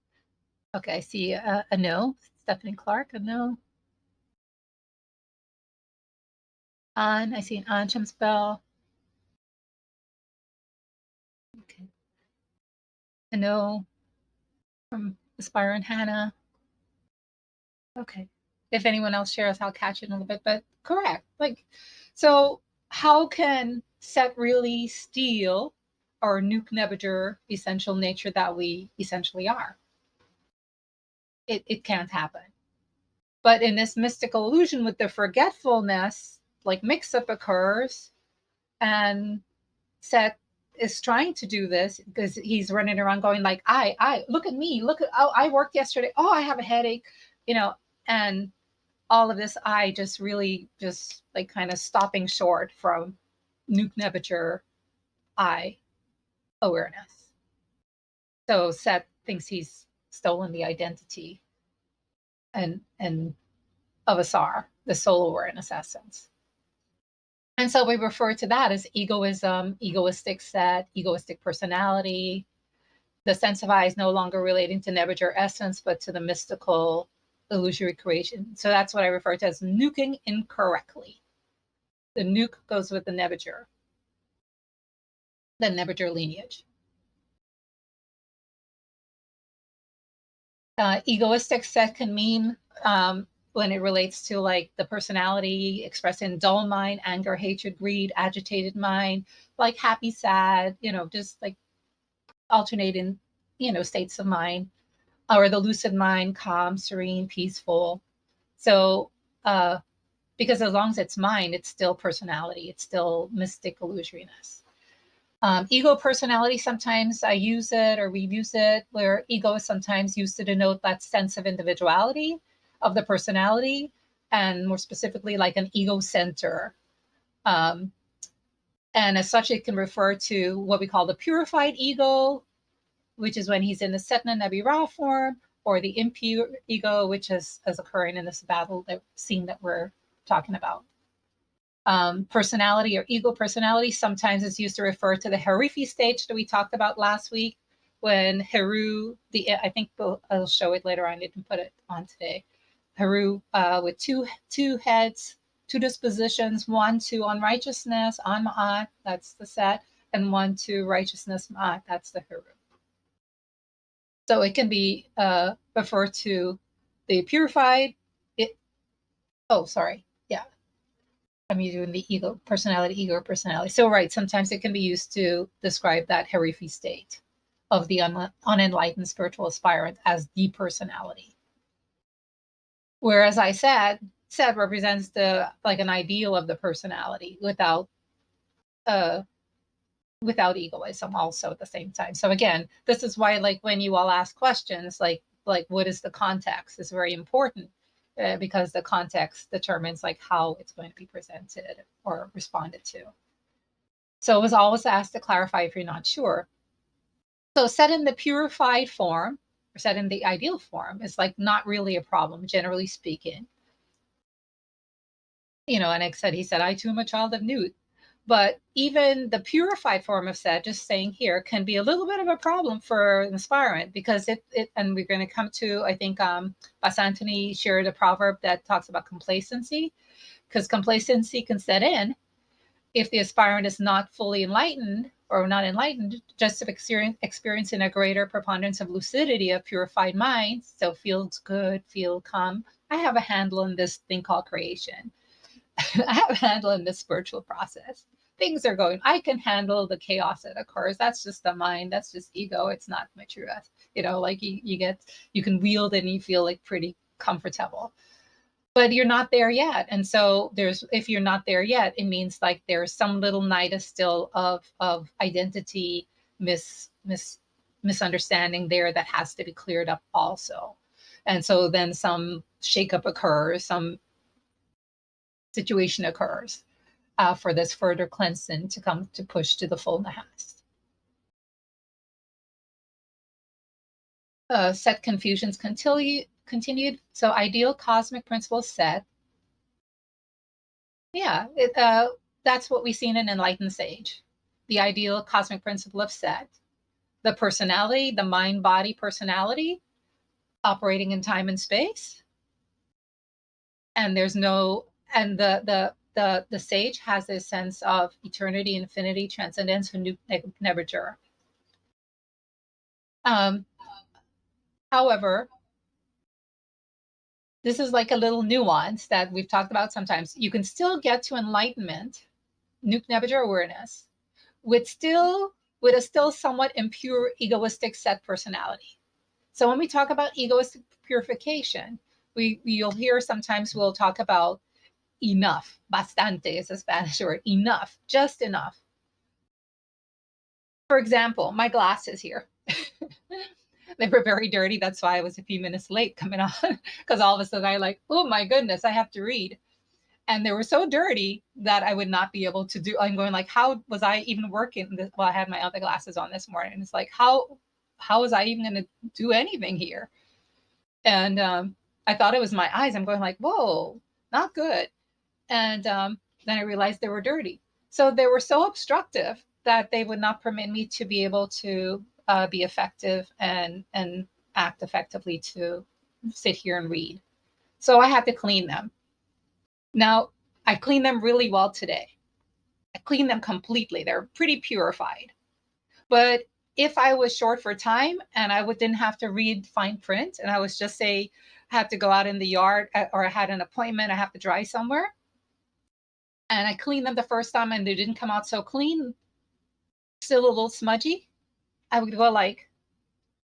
okay, I see a no. Stephanie Clark, a no. I see an Ancham spell. Okay. A no from Aspirant Hannah. Okay. If anyone else shares, I'll catch it in a little bit, but correct. Like, so how can Set really steal our Nuke Nebuchadnezzar essential nature that we essentially are? It can't happen. But in this mystical illusion with the forgetfulness, like mix-up occurs, and Set is trying to do this because he's running around going like, I look at me, look at, oh, I worked yesterday, oh, I have a headache, and all of this I just really just like kind of stopping short from Nuke Nebuchadnezzar I awareness. So Set thinks he's stolen the identity and of Asar, the soul awareness essence. And so we refer to that as egoism, egoistic Set, egoistic personality. The sense of I is no longer relating to Nebuchadnezzar essence, but to the mystical illusory creation. So that's what I refer to as nuking incorrectly. The nuke goes with the Nebuchadnezzar lineage. Egoistic Set can mean when it relates to like the personality expressed in dull mind, anger, hatred, greed, agitated mind, like happy, sad, just like alternating, states of mind, or the lucid mind, calm, serene, peaceful. So, because as long as it's mind, it's still personality, it's still mystic illusoriness. Ego personality, sometimes I use it or we use it, where ego is sometimes used to denote that sense of individuality of the personality, and more specifically, like an ego center. And as such, it can refer to what we call the purified ego, which is when he's in the Setna Nebi Ra form, or the impure ego, which is occurring in this battle scene that we're talking about. Personality or ego personality sometimes is used to refer to the Harifi stage that we talked about last week, when Heru, I think I'll show it later on, I didn't put it on today. Heru with two heads, two dispositions, one to unrighteousness, on Ma'at, that's the Set, and one to righteousness, Ma'at, that's the Heru. So it can be referred to the purified, I'm using the ego personality. So right, sometimes it can be used to describe that Harifi state of the unenlightened spiritual aspirant as the personality. Whereas I said represents an ideal of the personality without egoism also at the same time. So again, this is why like when you all ask questions like what is the context is very important. Because the context determines like how it's going to be presented or responded to. So it was always asked to clarify if you're not sure. So Set in the purified form or Set in the ideal form is like not really a problem, generally speaking. And he said, I too am a child of Nut. But even the purified form of Set, just saying here, can be a little bit of a problem for an aspirant, because it and we're going to come to, I think Bas Anthony shared a proverb that talks about complacency, because complacency can set in if the aspirant is not fully enlightened or not enlightened, just experiencing a greater preponderance of lucidity, of purified mind. So feels good, feel calm. I have a handle on this thing called creation. I have a handle in this spiritual process. Things are going, I can handle the chaos that occurs. That's just the mind. That's just ego. It's not mature. Like you can wield it and you feel like pretty comfortable, but you're not there yet. And so if you're not there yet, it means like there's some little nidus still of identity misunderstanding there that has to be cleared up also. And so then some shakeup occurs, some situation occurs for this further cleansing to come to push to the full Nahas. Set confusions continued. So ideal cosmic principle Set. Yeah, that's what we see in an enlightened sage. The ideal cosmic principle of Set. The personality, the mind-body personality operating in time and space. And the sage has this sense of eternity, infinity, transcendence, and Nebuchadnezzar. However, this is like a little nuance that we've talked about sometimes. You can still get to enlightenment, Nebuchadnezzar awareness, with a still somewhat impure, egoistic Set personality. So when we talk about egoistic purification, you'll hear sometimes we'll talk about enough. Bastante is a Spanish word. Enough, just enough. For example, my glasses here. They were very dirty. That's why I was a few minutes late coming on, because all of a sudden I like, oh my goodness, I have to read. And they were so dirty that I would not be able to do. I'm going like, how was I even working? Well, I had my other glasses on this morning. It's like, how how was I even going to do anything here? And I thought it was my eyes. I'm going like, whoa, not good. And then I realized they were dirty. So they were so obstructive that they would not permit me to be able to be effective and act effectively to sit here and read. So I had to clean them. Now, I clean them really well today. I clean them completely. They're pretty purified. But if I was short for time and didn't have to read fine print, and I was just say, had to go out in the yard, or I had an appointment, I have to drive somewhere, and I cleaned them the first time and they didn't come out so clean, still a little smudgy, I would go like,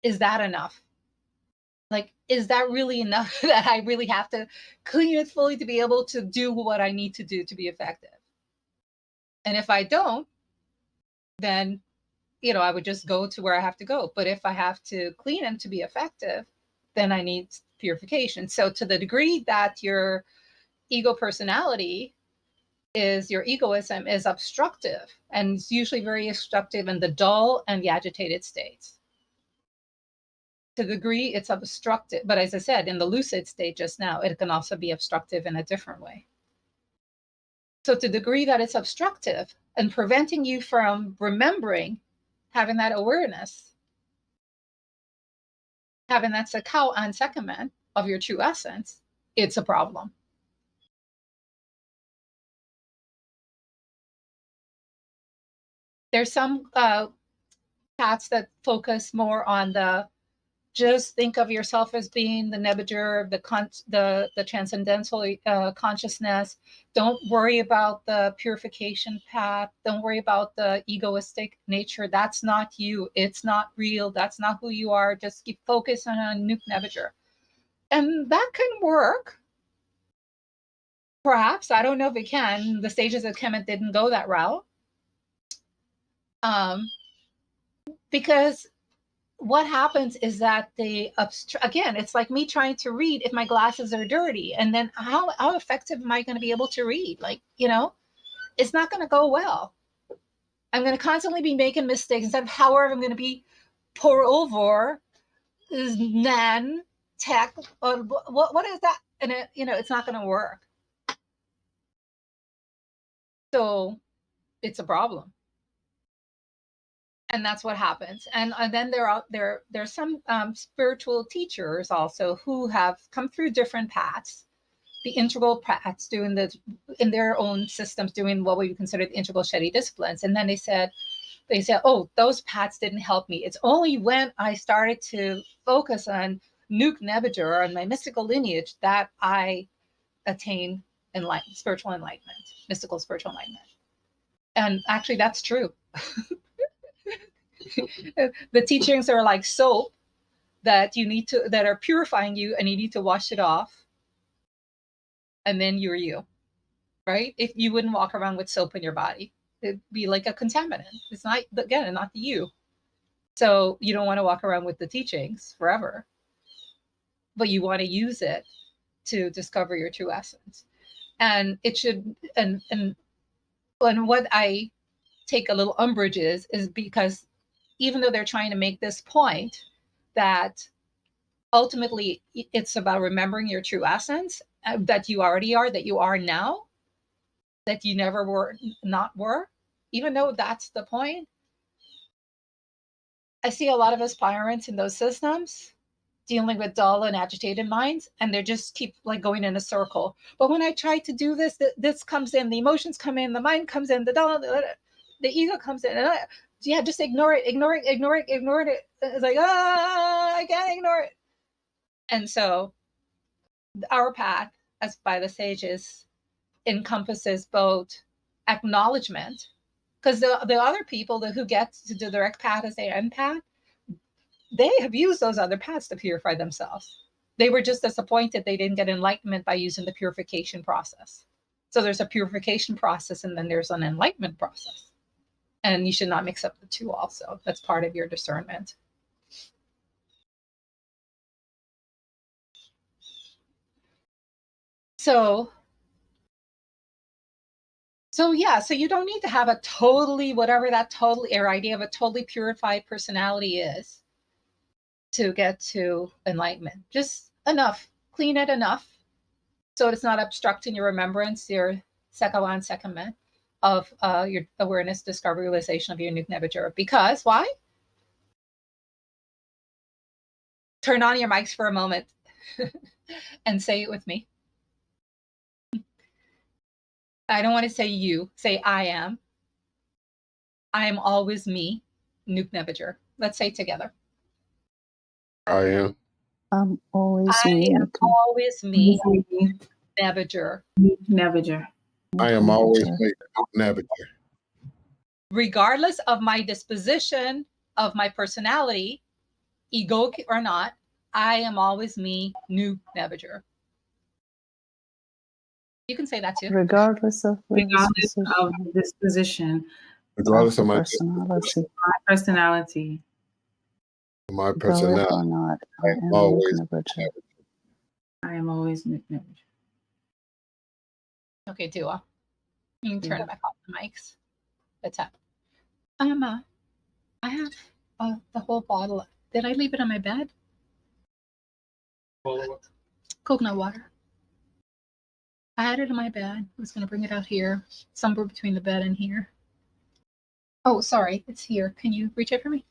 is that enough? Like, is that really enough that I really have to clean it fully to be able to do what I need to do to be effective? And if I don't, then, I would just go to where I have to go. But if I have to clean them to be effective, then I need purification. So to the degree that your ego personality your egoism is obstructive, and it's usually very obstructive in the dull and the agitated states. To the degree it's obstructive, but as I said, in the lucid state just now, it can also be obstructive in a different way. So to the degree that it's obstructive and preventing you from remembering, having that awareness, having that sakau and sekaman of your true essence, it's a problem. There's some paths that focus more on just think of yourself as being the nebular, the transcendental consciousness. Don't worry about the purification path. Don't worry about the egoistic nature. That's not you. It's not real. That's not who you are. Just keep focusing on nuke nebular. And that can work. Perhaps. I don't know if it can. The stages of Kemet didn't go that route. Because what happens is that again, it's like me trying to read if my glasses are dirty, and then how effective am I going to be able to read? Like, it's not going to go well. I'm going to constantly be making mistakes instead of however I'm going to be pour over is nan tech or what is that? And it's not going to work. So it's a problem. And that's what happens. And then there's some spiritual teachers also who have come through different paths, the integral paths, doing in their own systems, doing what we would consider the integral Shetty disciplines. And then they said, oh, those paths didn't help me. It's only when I started to focus on Nuke Nebuchadnezzar and my mystical lineage that I attained spiritual enlightenment, mystical spiritual enlightenment. And actually, that's true. The teachings are like soap that are purifying you, and you need to wash it off, and then you're you, right? If you wouldn't walk around with soap in your body, it'd be like a contaminant. It's not, again, not you. So you don't want to walk around with the teachings forever, but you want to use it to discover your true essence. And it should, and what I take a little umbrage is because even though they're trying to make this point that ultimately it's about remembering your true essence, that you already are, that you are now, that you never were, even though that's the point. I see a lot of aspirants in those systems dealing with dull and agitated minds, and they just keep like going in a circle. But when I try to do this, this comes in, the emotions come in, the mind comes in, the ego comes in, and just ignore it. It's like, I can't ignore it. And so our path, as by the sages, encompasses both acknowledgement, because the other people who get to the direct path as their empath, they have used those other paths to purify themselves. They were just disappointed they didn't get enlightenment by using the purification process. So there's a purification process, and then there's an enlightenment process. And you should not mix up the two also. That's part of your discernment. So you don't need to have a totally, whatever that totally, or idea of a totally purified personality is. to get to enlightenment. Just enough, clean it enough so it's not obstructing your remembrance, your Sekawan Sekame of your awareness, discovery, realization of your unique Nebajura. Because why? Turn on your mics for a moment and say it with me. I don't want to say you, say I am. I am always me, Nuke Nebager. Let's say it together. I am. I'm always I me. am always me, Nebager. Nevager. I am always me, Nebager. Regardless of my disposition, of my personality, egoic or not, I am always me, Nuke Nebager. You can say that too. Regardless of the Regardless of disposition disposition, Regardless of of the my personality, personality. my egoic personality, or not, I I am am always Nebager. I am always Nevager. Okay, Dua. You can turn Yeah. back off the mics. That's up. I have the whole bottle. Did I leave it on my bed? Coconut water. I had it in my bed. I was going to bring it out here, somewhere between the bed and here. Oh, sorry, it's here. Can you reach it for me?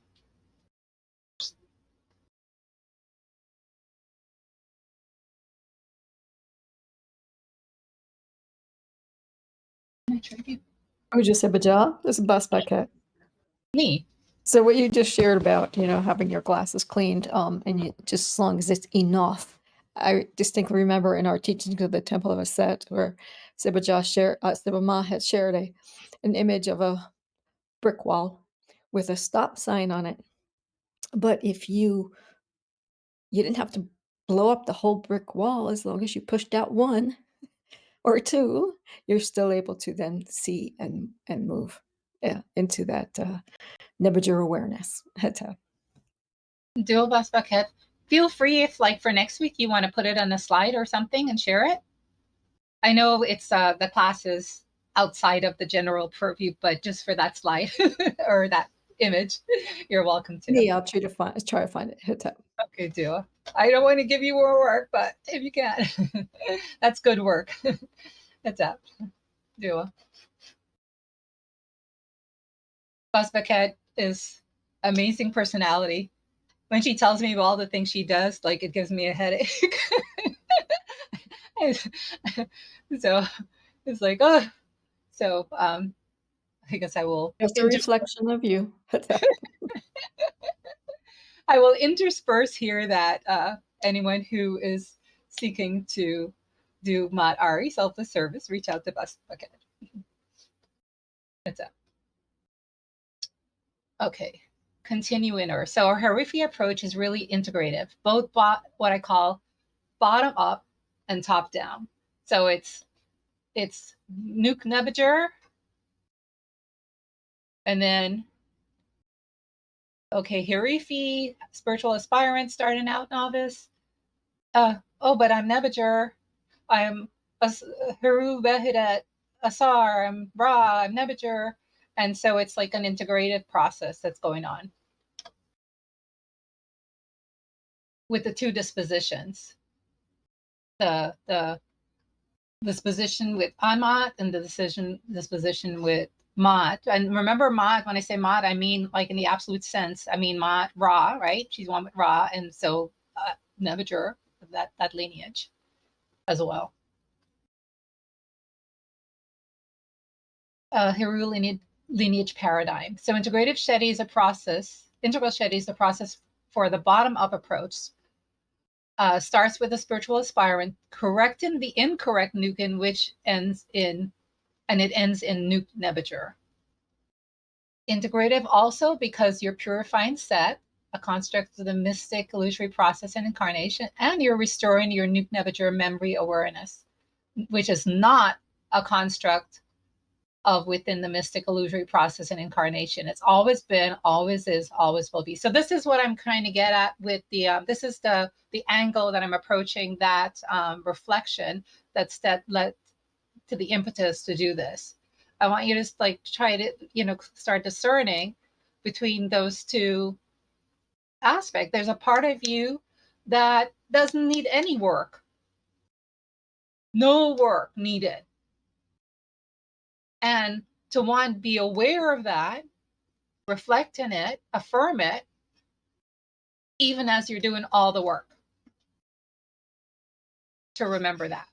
Can I trade you? Uja Sebaja, this is Bus Bucket. Me. So what you just shared about, having your glasses cleaned, and just as long as it's enough. I distinctly remember in our teachings of the Temple of Aset, where Seba Ma had shared an image of a brick wall with a stop sign on it. But if you didn't have to blow up the whole brick wall, as long as you pushed out one or two, you're still able to then see and move into that Nebuchadnezzar awareness. Dual bus bucket. Feel free if, like, for next week, you want to put it on a slide or something and share it. I know it's the class is outside of the general purview, but just for that slide or that image, you're welcome to. Yeah, I'll try to find it. Okay, Dua. I don't want to give you more work, but if you can, that's good work. That's up. Dua. Basbaket is amazing personality. When she tells me all the things she does, like, it gives me a headache. So it's like, oh. So I guess I will. Just a reflection of you. I will intersperse here that anyone who is seeking to do Mat Ari selfless service, reach out to Bus Bucket. That's it. Okay, continue inner. So our Harifi approach is really integrative, both what I call bottom up and top down. So it's Nuke Nebager, and then okay, Harifi, spiritual aspirant, starting out novice. Oh, but I'm Nebager. I'm Haru Behidet Asar. I'm Ra. I'm Nebager. And so it's like an integrative process that's going on with the two dispositions. The disposition with Amat and the disposition with Mat. And remember, Mat, when I say Mat, I mean, like, in the absolute sense, I mean Mat, Ra, right? She's one with Ra. And so Nebager, that lineage as well. Heru lineage paradigm. So integrative Shetty is a process, integral Shetty is the process for the bottom-up approach. Starts with a spiritual aspirant, correcting the incorrect Nukin, which ends in Nuke Nebager. Integrative also because you're purifying set, a construct of the mystic illusory process and incarnation, and you're restoring your Nuke Nebager memory awareness, which is not a construct of within the mystic illusory process and incarnation. It's always been, always is, always will be. So this is what I'm trying to get at with the this is the angle that I'm approaching that reflection that led to the impetus to do this. I want you to, like, try to start discerning between those two aspect. There's a part of you that doesn't need any work. No work needed. And to one, be aware of that, reflect in it, affirm it, even as you're doing all the work. To remember that.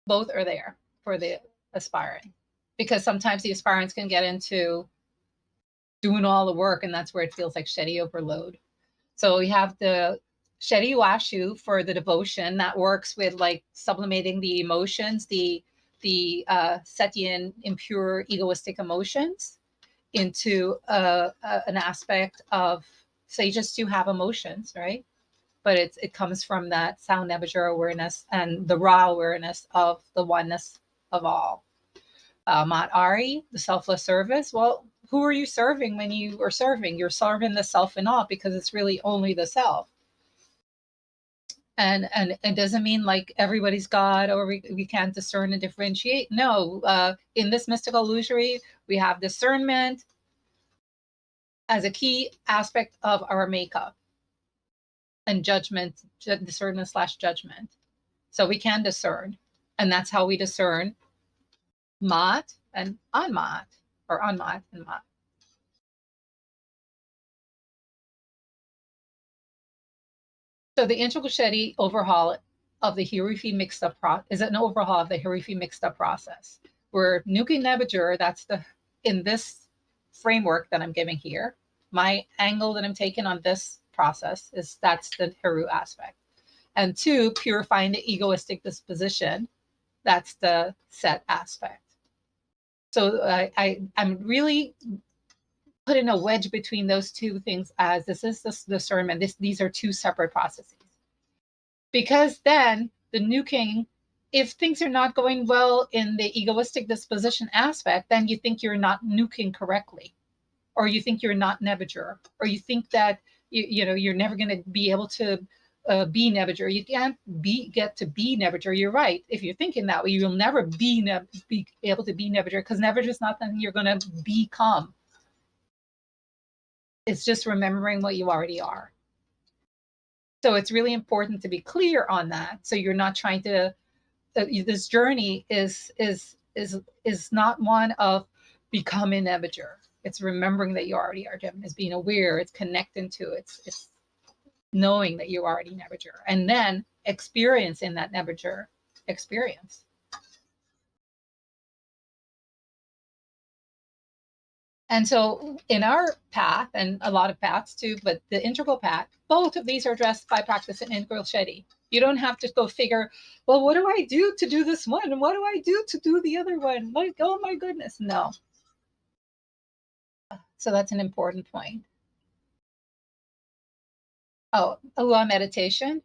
Both are there for the aspiring. Because sometimes the aspirants can get into doing all the work, and that's where it feels like Shetty overload. So we have the Shetty Washu for the devotion that works with like sublimating the emotions, the Settian impure egoistic emotions into an aspect of sages to have emotions, right? But it comes from that sound nebajur awareness and the raw awareness of the oneness of all. Mat Ari, the selfless service. Well, who are you serving when you are serving? You're serving the self in all because it's really only the self. And it doesn't mean like everybody's God or we can't discern and differentiate. No, in this mystical illusory, we have discernment as a key aspect of our makeup and judgment, discernment / judgment. So we can discern, and that's how we discern Mat and Anmat, or Anmat and Mat. So the integral Shetty overhaul of the Hirifi mixed up is an overhaul of the Hirifi mixed up process. Where Nuki Nebajur, that's the in this framework that I'm giving here, my angle that I'm taking on this process is that's the Hiru aspect. And 2, purifying the egoistic disposition, that's the Set aspect. So I'm really putting a wedge between those two things as this is the discernment. These are two separate processes. Because then the nuking, if things are not going well in the egoistic disposition aspect, then you think you're not nuking correctly, or you think you're not Nebajur, or you think that you're never going to be able to be Nebajur. You can't get to be Nebajur. You're right. If you're thinking that way, you'll never be able to be Nebajur, because Nebajur is not something you're going to become. It's just remembering what you already are. So it's really important to be clear on that. So you're not trying to. This journey is not one of becoming Nebajur. It's remembering that you already are Gemini. It's being aware. It's connecting to. It's knowing that you already Nebajur, and then experiencing that Nebajur experience. And so in our path, and a lot of paths too, but the integral path, both of these are addressed by practicing integral Shetty. You don't have to go figure, well, what do I do to do this one? And what do I do to do the other one? Like, oh my goodness, no. So that's an important point. Oh, meditation.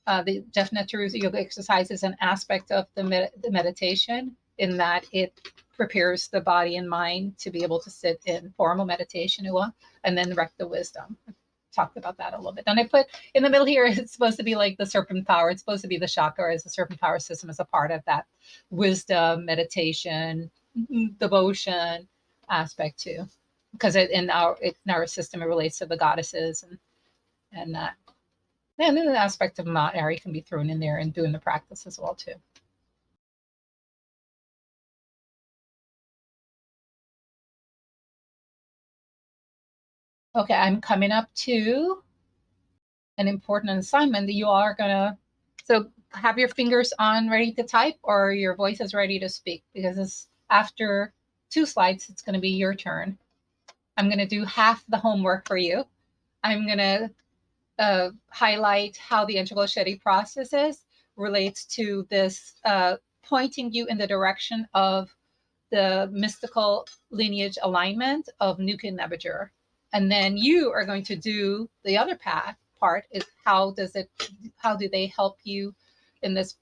The definite truth yoga exercise is an aspect of the meditation in that it prepares the body and mind to be able to sit in formal meditation, and then direct the wisdom. I talked about that a little bit. And I put in the middle here, it's supposed to be like the serpent power. It's supposed to be the chakra as the serpent power system as a part of that wisdom, meditation, devotion aspect too. Because in our system, it relates to the goddesses and that. And then the aspect of Mount Airy can be thrown in there and doing the practice as well too. Okay, I'm coming up to an important assignment that you all are gonna, so have your fingers on ready to type, or your voice is ready to speak, because it's after 2 slides, it's gonna be your turn. I'm gonna do half the homework for you. I'm gonna highlight how the integral Shetty processes relates to this pointing you in the direction of the mystical lineage alignment of Nukin Nebajur. And then you are going to do the other part is how do they help you in this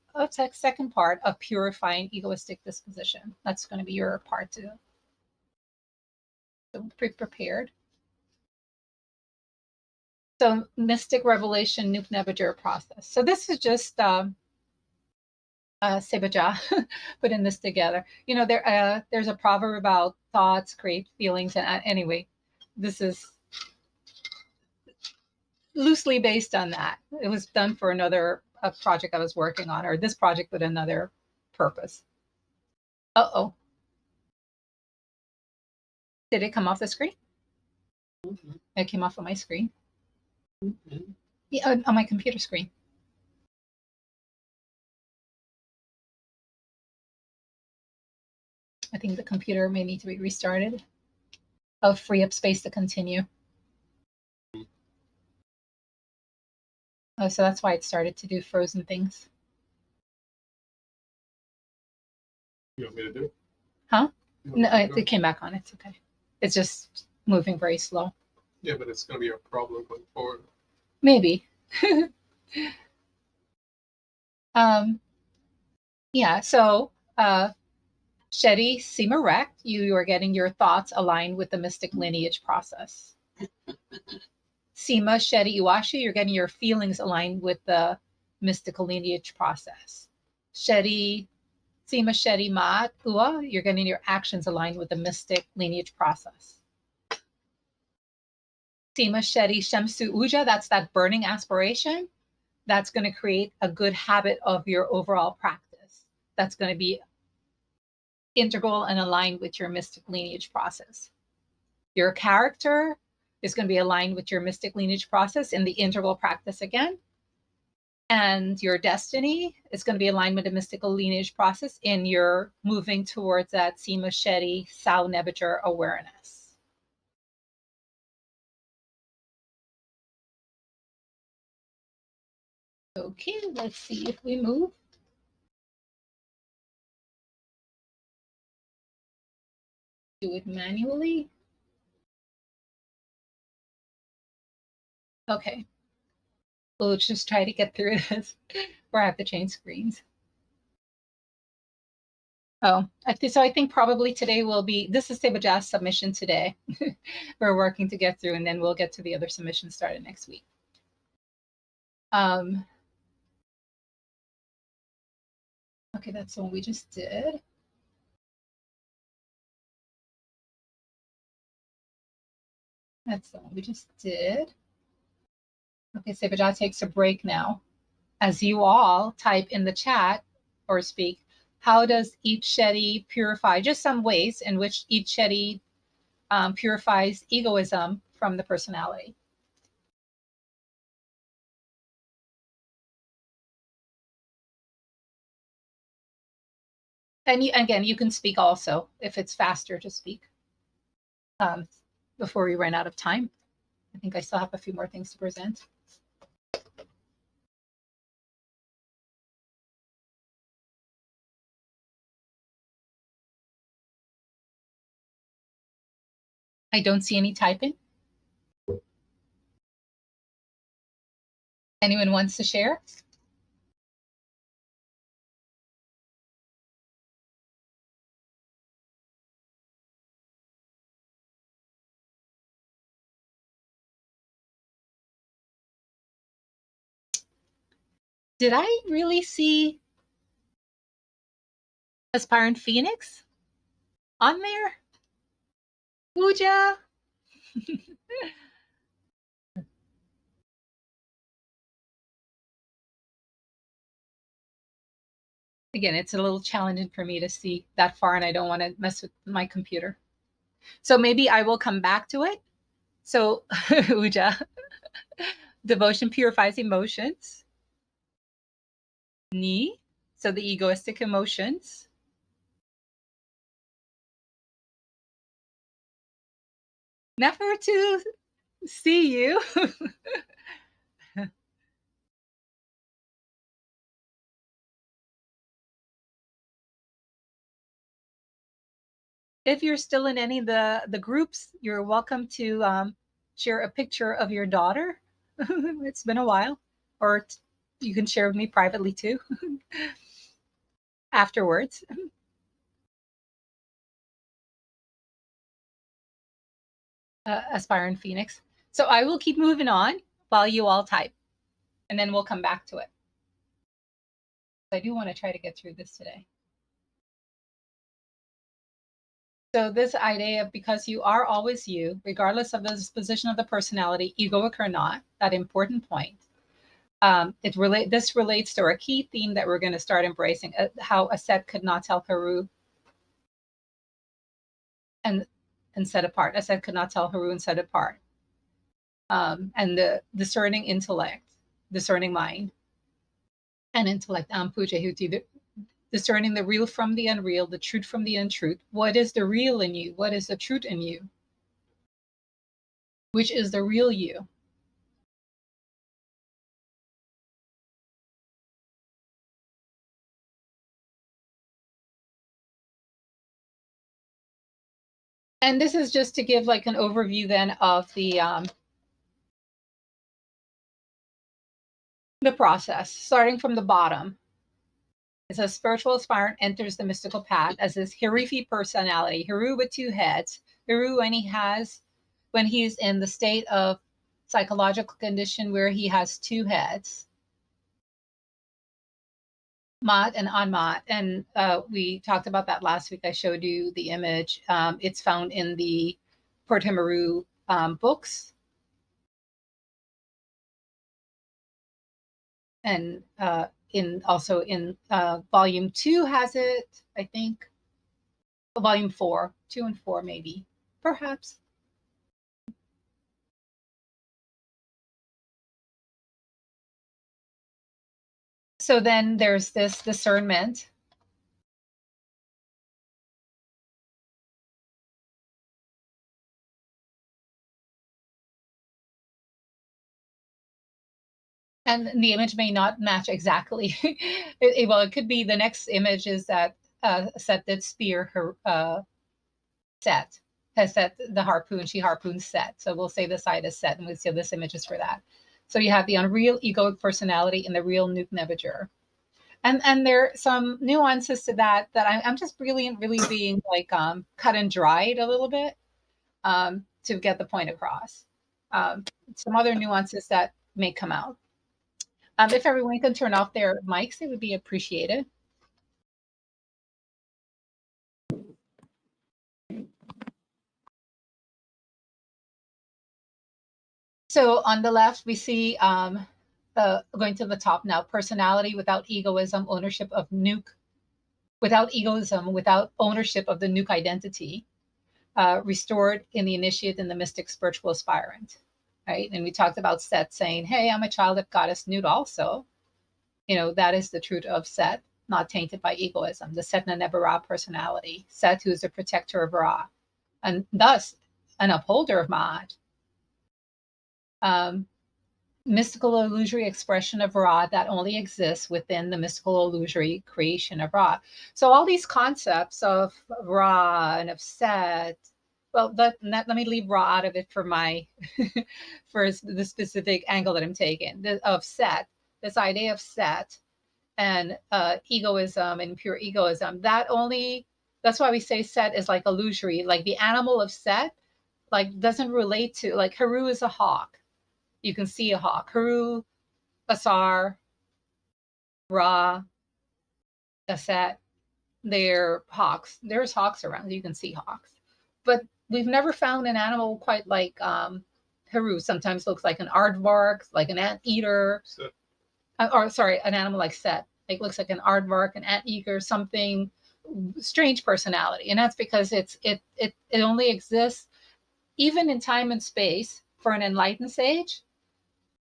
second part of purifying egoistic disposition. That's going to be your part too. So be prepared. So mystic revelation Nuk Nebajur process. So this is just Seba putting this together. There's a proverb about thoughts create feelings, and anyway, this is loosely based on that. It was done for a project I was working on, or this project with another purpose. Uh-oh. Did it come off the screen? It came off on my screen. Yeah, on my computer screen. I think the computer may need to be restarted. Oh, free up space to continue. Oh, so that's why it started to do frozen things. You want me to do it? Huh? You want No, me to do it came back on. It's okay. It's just moving very slow. Yeah, but it's going to be a problem going forward. Maybe. Yeah, so Shetty Seema Rect, you are getting your thoughts aligned with the mystic lineage process. Seema Shetty Iwashi, you're getting your feelings aligned with the mystical lineage process. Seema Shetty Ma Ua, you're getting your actions aligned with the mystic lineage process. Seema Shetty Shemsu Uja, that's that burning aspiration. That's going to create a good habit of your overall practice. That's going to be integral and aligned with your mystic lineage process. Your character is going to be aligned with your mystic lineage process in the integral practice again. And your destiny is going to be aligned with the mystical lineage process in your moving towards that Seema Shetty Sao Nebuchadnezzar awareness. Okay, let's see if we move. Do it manually. Okay. We'll just try to get through this or I have to change screens. Oh, I think probably today will be, this is Seba Jazz submission today. We're working to get through, and then we'll get to the other submissions started next week. Okay, that's the one we just did. That's the one we just did. Okay, Seba Jazz takes a break now. As you all type in the chat or speak, how does each Shetty purify, just some ways in which each Shetty purifies egoism from the personality. And again, you can speak also if it's faster to speak before we run out of time. I think I still have a few more things to present. I don't see any typing. Anyone wants to share? Did I really see Aspirant Phoenix on there? Pooja? Again, it's a little challenging for me to see that far, and I don't want to mess with my computer. So maybe I will come back to it. So, Uja, devotion purifies emotions. Ni, so the egoistic emotions. Never to see you. If you're still in any of the groups, you're welcome to share a picture of your daughter. It's been a while. Or you can share with me privately too afterwards. Aspirant Phoenix. So I will keep moving on while you all type, and then we'll come back to it. I do want to try to get through this today. So this idea of because you are always you, regardless of the disposition of the personality, egoic or not, that important point. This relates to our key theme that we're going to start embracing, how a set could not tell Haru and set apart. A set could not tell Haru and set apart. And the discerning intellect, discerning mind, and intellect, Puja Huti, discerning the real from the unreal, the truth from the untruth. What is the real in you? What is the truth in you? Which is the real you? And this is just to give like an overview then of the process, starting from the bottom. As a spiritual aspirant enters the mystical path as this Hirifi personality, Haru with two heads. Haru when he's in the state of psychological condition where he has two heads, Mat and Anmat. And we talked about that last week. I showed you the image. It's found in the Port Haru books. And also in volume 2 has it, I think. Volume 4, 2 and 4 maybe, perhaps. So then there's this discernment. And the image may not match exactly. It could be the next image is that Set did spear her Set has set the harpoon. She harpoons Set. So we'll say the side is Set, and we'll say this image is for that. So you have the unreal egoic personality and the real Nuke Nevager. And there are some nuances to that I'm just really being like cut and dried a little bit to get the point across. Some other nuances that may come out. If everyone can turn off their mics, it would be appreciated. So on the left, we see going to the top now, personality without egoism, ownership of Nuke, without egoism, without ownership of the Nuke identity, restored in the initiate and the mystic spiritual aspirant, right? And we talked about Set saying, hey, I'm a child of goddess Nut also. You know, that is the truth of Set, not tainted by egoism, the Set Naneba Ra personality, Set who is a protector of Ra, and thus an upholder of Ma'at. Mystical illusory expression of Ra that only exists within the mystical illusory creation of Ra. So all these concepts of Ra and of Set, well, let me leave Ra out of it for my for the specific angle that I'm taking of Set. This idea of Set and egoism and pure egoism. That's why we say Set is like illusory. Like the animal of Set, like doesn't relate to like Haru is a hawk. You can see a hawk. Haru, Asar, Ra, Aset, they're hawks. There's hawks around. You can see hawks. But we've never found an animal quite like Haru. Sometimes looks like an aardvark, like an anteater. Or sorry, an animal like Set. Like looks like an aardvark, an anteater, something strange personality. And that's because it only exists even in time and space for an enlightened sage.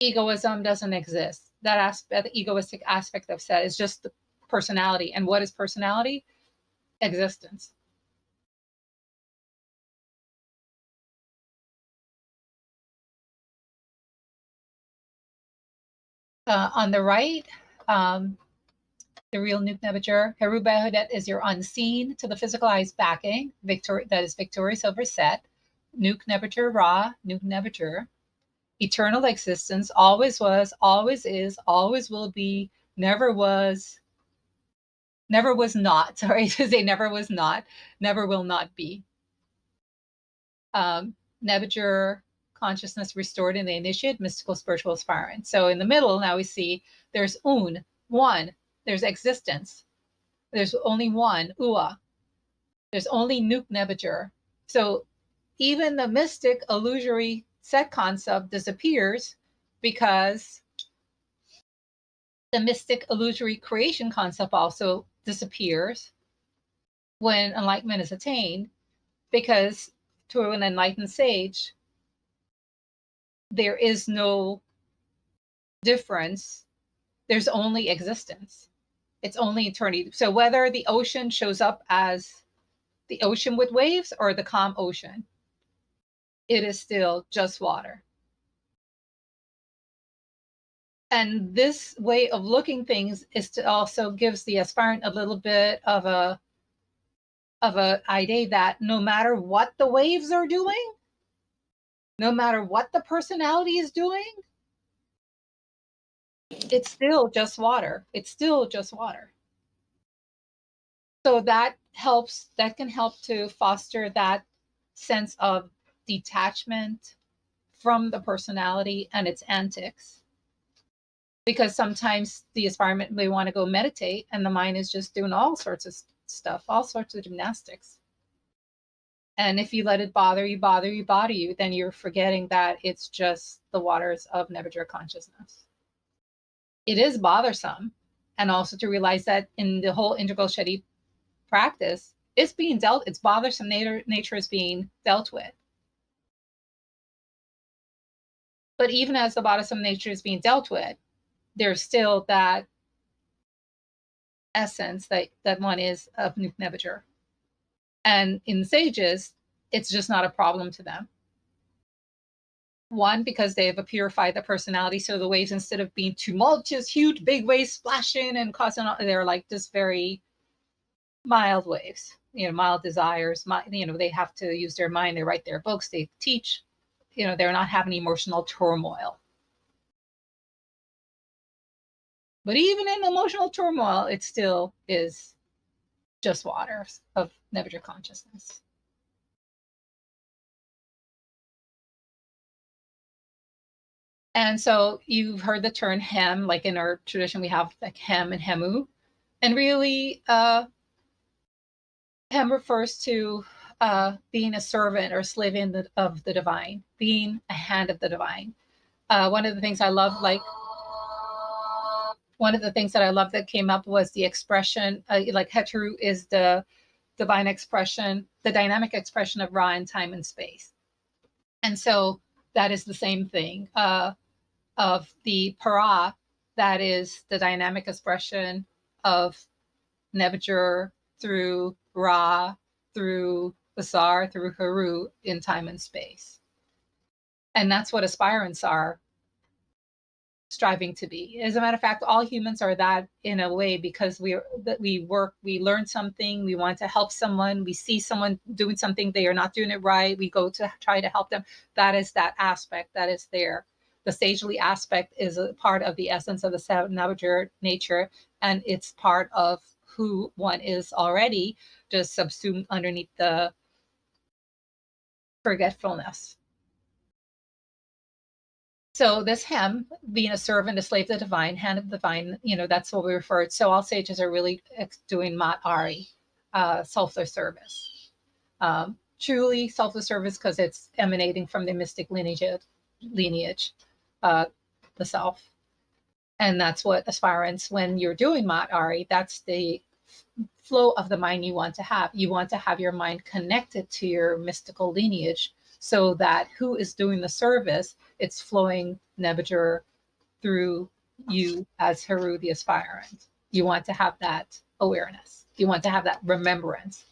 Egoism doesn't exist. That aspect, the egoistic aspect of Set is just the personality. And what is personality? Existence. On the right, the real Nuke Nevager, Heru Behodet is your unseen to the physical eyes backing, that is victorious over Set. Nuke Nevager Ra, Nuke Nevager, eternal existence, always was, always is, always will be, never was not. Sorry to say never was not, never will not be. Nevager consciousness restored in the initiate, mystical spiritual aspirant. So in the middle, now we see there's one, there's existence. There's only one, Ua. There's only Nuke Nebuchadnezzar. So even the mystic illusory set concept disappears because the mystic illusory creation concept also disappears when enlightenment is attained, because to an enlightened sage, there is no difference. There's only existence. It's only eternity. So whether the ocean shows up as the ocean with waves or the calm ocean, it is still just water. And this way of looking things is to also gives the aspirant a little bit of a idea that no matter what the waves are doing, no matter what the personality is doing, it's still just water. It's still just water. So that can help to foster that sense of detachment from the personality and its antics. Because sometimes the aspirant may want to go meditate and the mind is just doing all sorts of stuff, all sorts of gymnastics. And if you let it bother you, then you're forgetting that it's just the waters of Nebuchadnezzar consciousness. It is bothersome. And also to realize that in the whole integral Shadi practice, it's bothersome nature is being dealt with. But even as the bothersome nature is being dealt with, there's still that essence that one is of Nuke Nebuchadnezzar. And in sages, it's just not a problem to them. One, because they have purified the personality, so the waves, instead of being tumultuous, huge, big waves splashing and causing, they're like just very mild waves, mild desires. They have to use their mind. They write their books. They teach. They're not having emotional turmoil. But even in emotional turmoil, it still is just waters of Nebuchadnezzar consciousness. And so you've heard the term hem, like in our tradition, we have like hem and hemu. And really, hem refers to being a servant or slave of the divine, being a hand of the divine. One of the things I love, that came up was the expression, like Heteru is the divine expression, the dynamic expression of Ra in time and space. And so that is the same thing of the Para, that is the dynamic expression of Nebuchadnezzar through Ra, through Basar, through Haru in time and space. And that's what aspirants are striving to be. As a matter of fact, all humans are that in a way, because we learn something, we want to help someone, we see someone doing something, they are not doing it right, we go to try to help them. That is that aspect that is there. The sagely aspect is a part of the essence of the Nebuchadnezzar nature, and it's part of who one is already, just subsumed underneath the forgetfulness. So this hem, being a servant, a slave of the divine, hand of the divine, that's what we refer to. So all sages are really doing mat ari, selfless service. Truly selfless service, because it's emanating from the mystic lineage, the self. And that's what aspirants, when you're doing mat ari, that's the flow of the mind you want to have. You want to have your mind connected to your mystical lineage, so that who is doing the service, it's flowing Nebuchadnezzar through you as Haru, the aspirant. You want to have that awareness. You want to have that remembrance.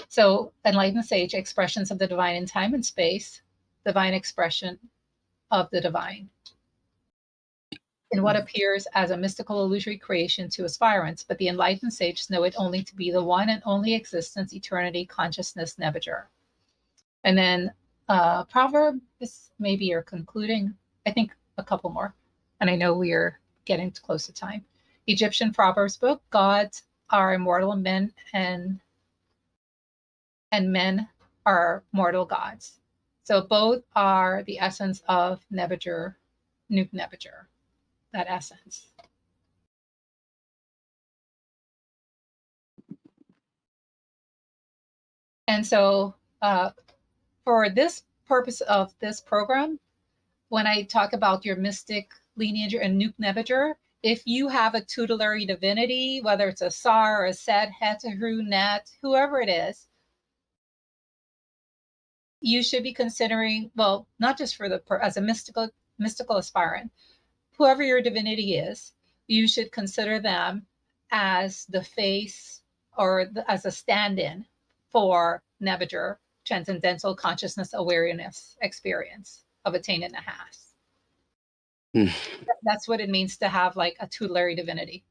So enlightened sage, expressions of the divine in time and space, divine expression of the divine, in what appears as a mystical illusory creation to aspirants, but the enlightened sages know it only to be the one and only existence, eternity, consciousness, Nebuchadnezzar. And then proverb, this maybe you're concluding, I think a couple more, and I know we are getting close to time. Egyptian Proverbs book, gods are immortal men, and men are mortal gods. So both are the essence of Nebuchadnezzar, Nuke Nebuchadnezzar, that essence. And so for this purpose of this program, when I talk about your mystic lineage and Nuke Nebuger, if you have a tutelary divinity, whether it's a Sar, a Set, Heteru, Net, whoever it is, you should be considering, well, not just for the as a mystical aspirant, whoever your divinity is, you should consider them as the face or as a stand-in for Nebuger, transcendental consciousness awareness experience of attain and Nahas. That's what it means to have like a tutelary divinity.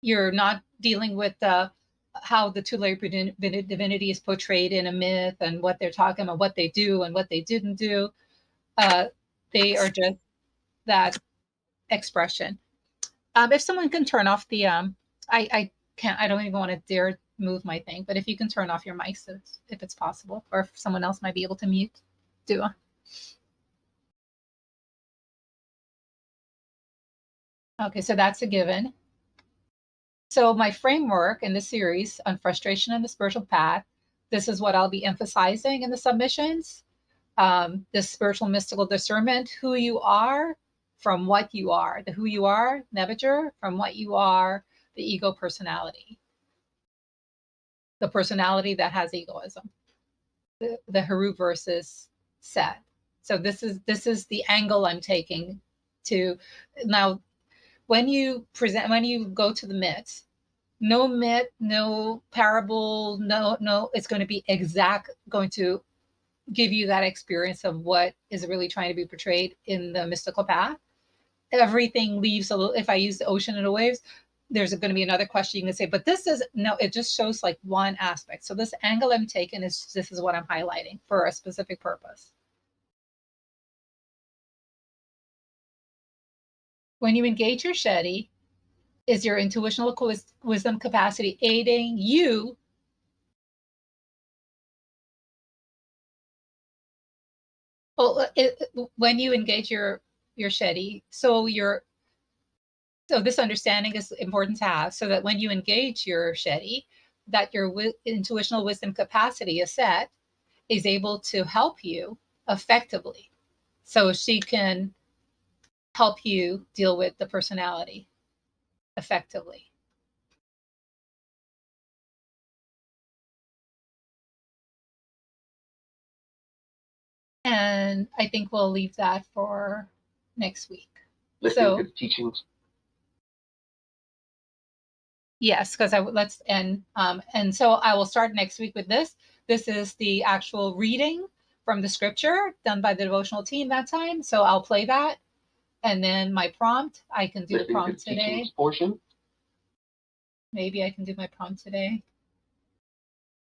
You're not dealing with how the tutelary divinity is portrayed in a myth and what they're talking about, what they do and what they didn't do. They are just that expression. If someone can turn off the, I can't, I don't even want to dare move my thing, but if you can turn off your mics, if it's possible, or if someone else might be able to mute, do. Okay, so that's a given. So my framework in the series on frustration and the spiritual path, this is what I'll be emphasizing in the submissions. The spiritual mystical discernment, who you are from what you are, the who you are, Nebuger, from what you are, the ego personality, the personality that has egoism, the Haru versus Set. So this is the angle I'm taking to now. When you go to the myths, no myth, no parable, no, it's going to be going to give you that experience of what is really trying to be portrayed in the mystical path. Everything leaves a little, if I use the ocean and the waves, there's going to be another question you can say, but this is, no, it just shows like one aspect. So this angle I'm taking this is what I'm highlighting for a specific purpose. When you engage your Shetty, is your intuitional wisdom capacity aiding you when you engage your Shetty? So this understanding is important to have, so that when you engage your Shetty, that your intuitional wisdom capacity is set, is able to help you effectively. So she can help you deal with the personality effectively. And I think we'll leave that for next week. Listening to the teachings. Yes, because and so I will start next week with this. This is the actual reading from the scripture done by the devotional team that time. So I'll play that. And then my prompt, I can do the prompt today. Portion. Maybe I can do my prompt today.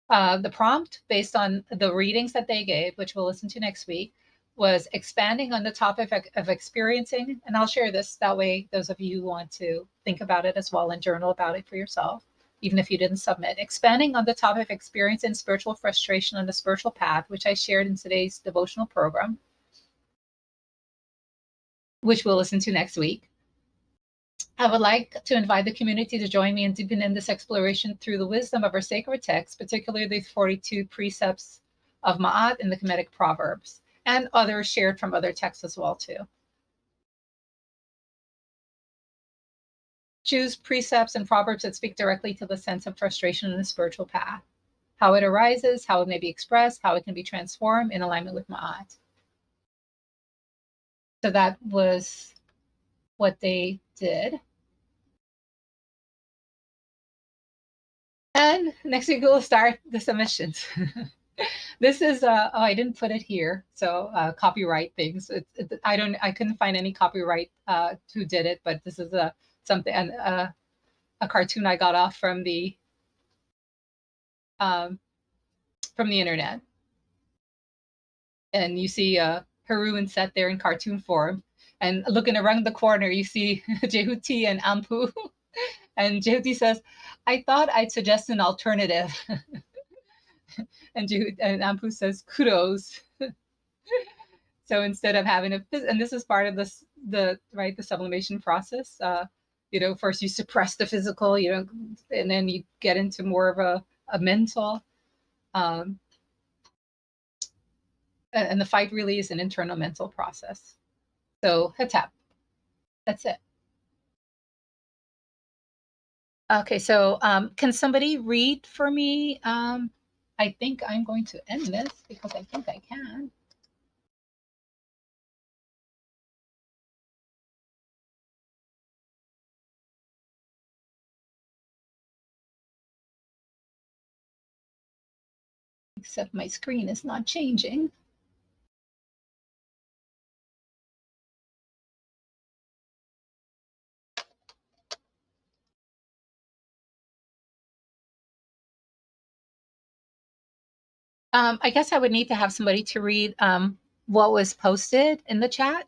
The prompt, based on the readings that they gave, which we'll listen to next week, was expanding on the topic of experiencing. And I'll share this, that way those of you who want to think about it as well and journal about it for yourself, even if you didn't submit. Expanding on the topic of experiencing spiritual frustration on the spiritual path, which I shared in today's devotional program, which we'll listen to next week. I would like to invite the community to join me in deepen in this exploration through the wisdom of our sacred texts, particularly the 42 precepts of Ma'at and the Kemetic Proverbs, and others shared from other texts as well too. Choose precepts and proverbs that speak directly to the sense of frustration in the spiritual path, how it arises, how it may be expressed, how it can be transformed in alignment with Ma'at. So that was what they did. And next week we'll start the submissions. This is I didn't put it here, so copyright things. I couldn't find any copyright who did it, but this is a cartoon I got off from the internet. And you see Haru and Set there in cartoon form, and looking around the corner, you see Jehuti and Ampu. And Jehuti says, "I thought I'd suggest an alternative." and Ampu says, "Kudos." So instead of having and this is part of the sublimation process. First you suppress the physical, and then you get into more of a mental, and the fight really is an internal mental process. So Hetep, that's it. Okay, so can somebody read for me? I think I'm going to end this because I think I can. Except my screen is not changing. I guess I would need to have somebody to read what was posted in the chat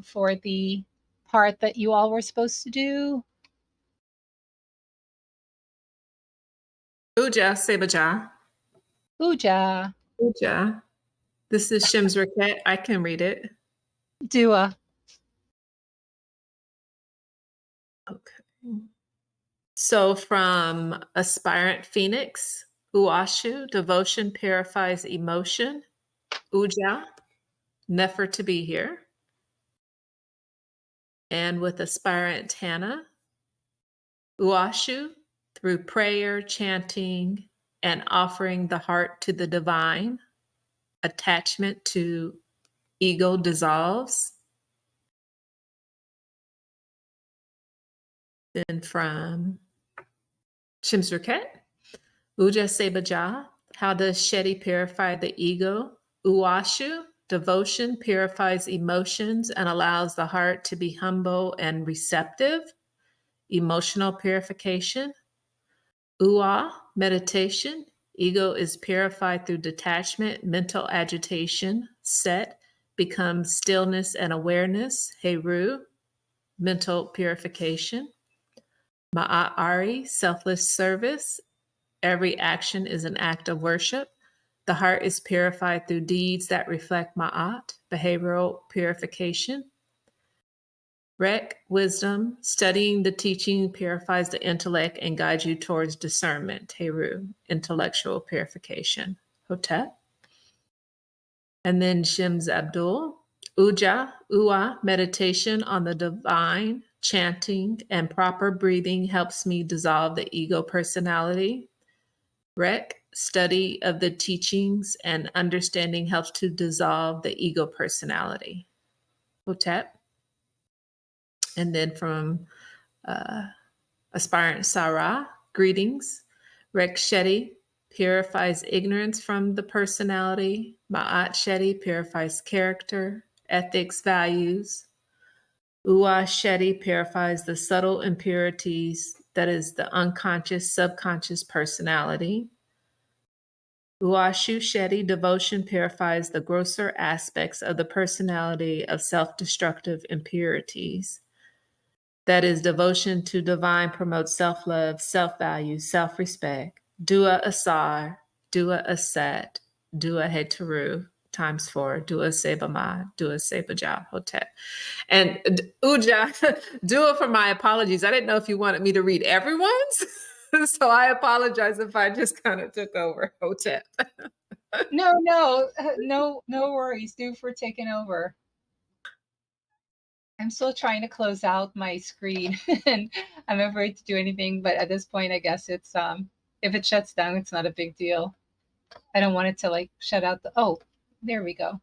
for the part that you all were supposed to do. Uja, Sebaja. Uja, Uja. This is Shim's Raquette. I can read it. Dua. Okay. So from Aspirant Phoenix, Uashu, devotion purifies emotion. Uja, never to be here. And with Aspirant Hannah, Uashu, through prayer, chanting, and offering the heart to the divine, attachment to ego dissolves. Then from Shim's Raquette, Uja Sebaja, how does Shetty purify the ego? Uashu, devotion purifies emotions and allows the heart to be humble and receptive. Emotional purification. Ua, meditation. Ego is purified through detachment, mental agitation. Set becomes stillness and awareness. Heru, mental purification. Ma'ari, selfless service. Every action is an act of worship. The heart is purified through deeds that reflect Ma'at, behavioral purification. Rek, wisdom, studying the teaching purifies the intellect and guides you towards discernment. Heru, intellectual purification. Hotep. And then Shims Abdul. Uja, Ua, meditation on the divine, chanting, and proper breathing helps me dissolve the ego personality. Rek, study of the teachings and understanding helps to dissolve the ego personality. Hotep. And then from Aspirant Sarah, greetings. Rek Shetty purifies ignorance from the personality. Ma'at Shetty purifies character, ethics, values. Ua Shetty purifies the subtle impurities, that is the unconscious, subconscious personality. Uashu Shetty, devotion purifies the grosser aspects of the personality of self-destructive impurities. That is, devotion to divine promotes self-love, self-value, self-respect. Dua Asar, Dua Aset, Dua Heteru, times 4, Dua Sebama, Dua Sebaja, Hotep. And Uja, Dua for my apologies. I didn't know if you wanted me to read everyone's. So I apologize if I just kind of took over. Hotep. No worries. Do for taking over. I'm still trying to close out my screen and I'm afraid to do anything, but at this point, I guess it's, if it shuts down, it's not a big deal. I don't want it to like shut out the, oh, there we go.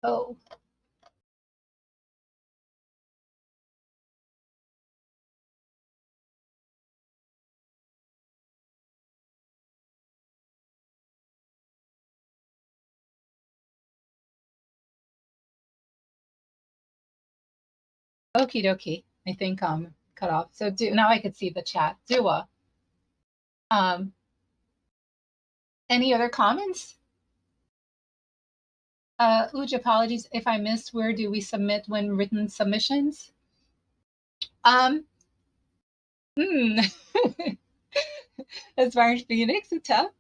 Oh. Okie dokie. I think cut off. So now I could see the chat. Dua. Any other comments? Uj, apologies if I missed. Where do we submit when written submissions? As far as Phoenix, it's tough.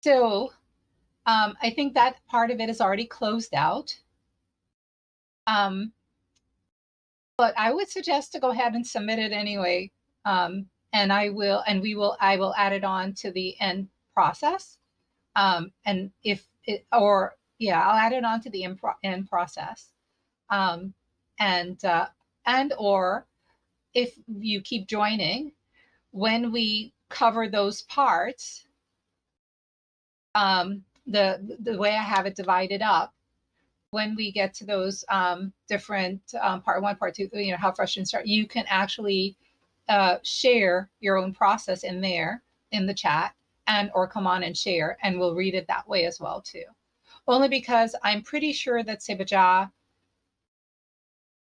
So I think that part of it is already closed out. But I would suggest to go ahead and submit it anyway. And I will add it on to the end process. And if it, or yeah, I'll add it on to the end process. And or if you keep joining, when we cover those parts, the way I have it divided up, when we get to those different part one, part two, how fresh and start, you can actually share your own process in there in the chat, and or come on and share, and we'll read it that way as well too. Only because I'm pretty sure that Seba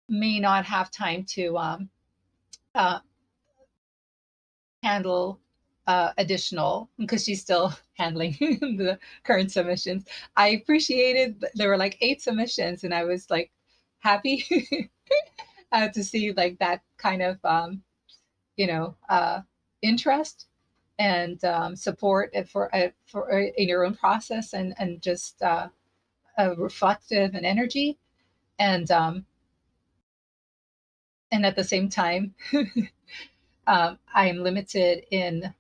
may not have time to handle additional, because she's still handling the current submissions. I appreciated there were like 8 submissions, and I was like happy to see like that kind of interest and support for in your own process, and just reflective and energy, and at the same time I'm limited in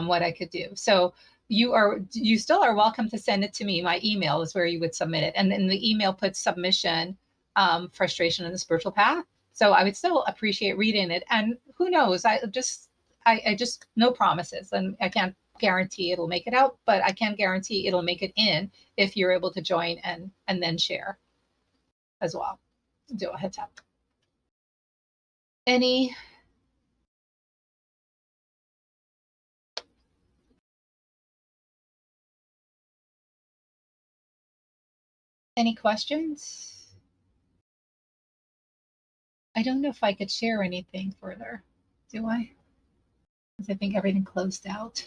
what I could do. So you still are welcome to send it to me. My email is where you would submit it, and then the email puts submission frustration in the spiritual path. So I would still appreciate reading it, and who knows, I just no promises, and I can't guarantee it'll make it out, but I can guarantee it'll make it in if you're able to join and then share as well. Do a heads up. Any questions? I don't know if I could share anything further. Do I? Because I think everything closed out.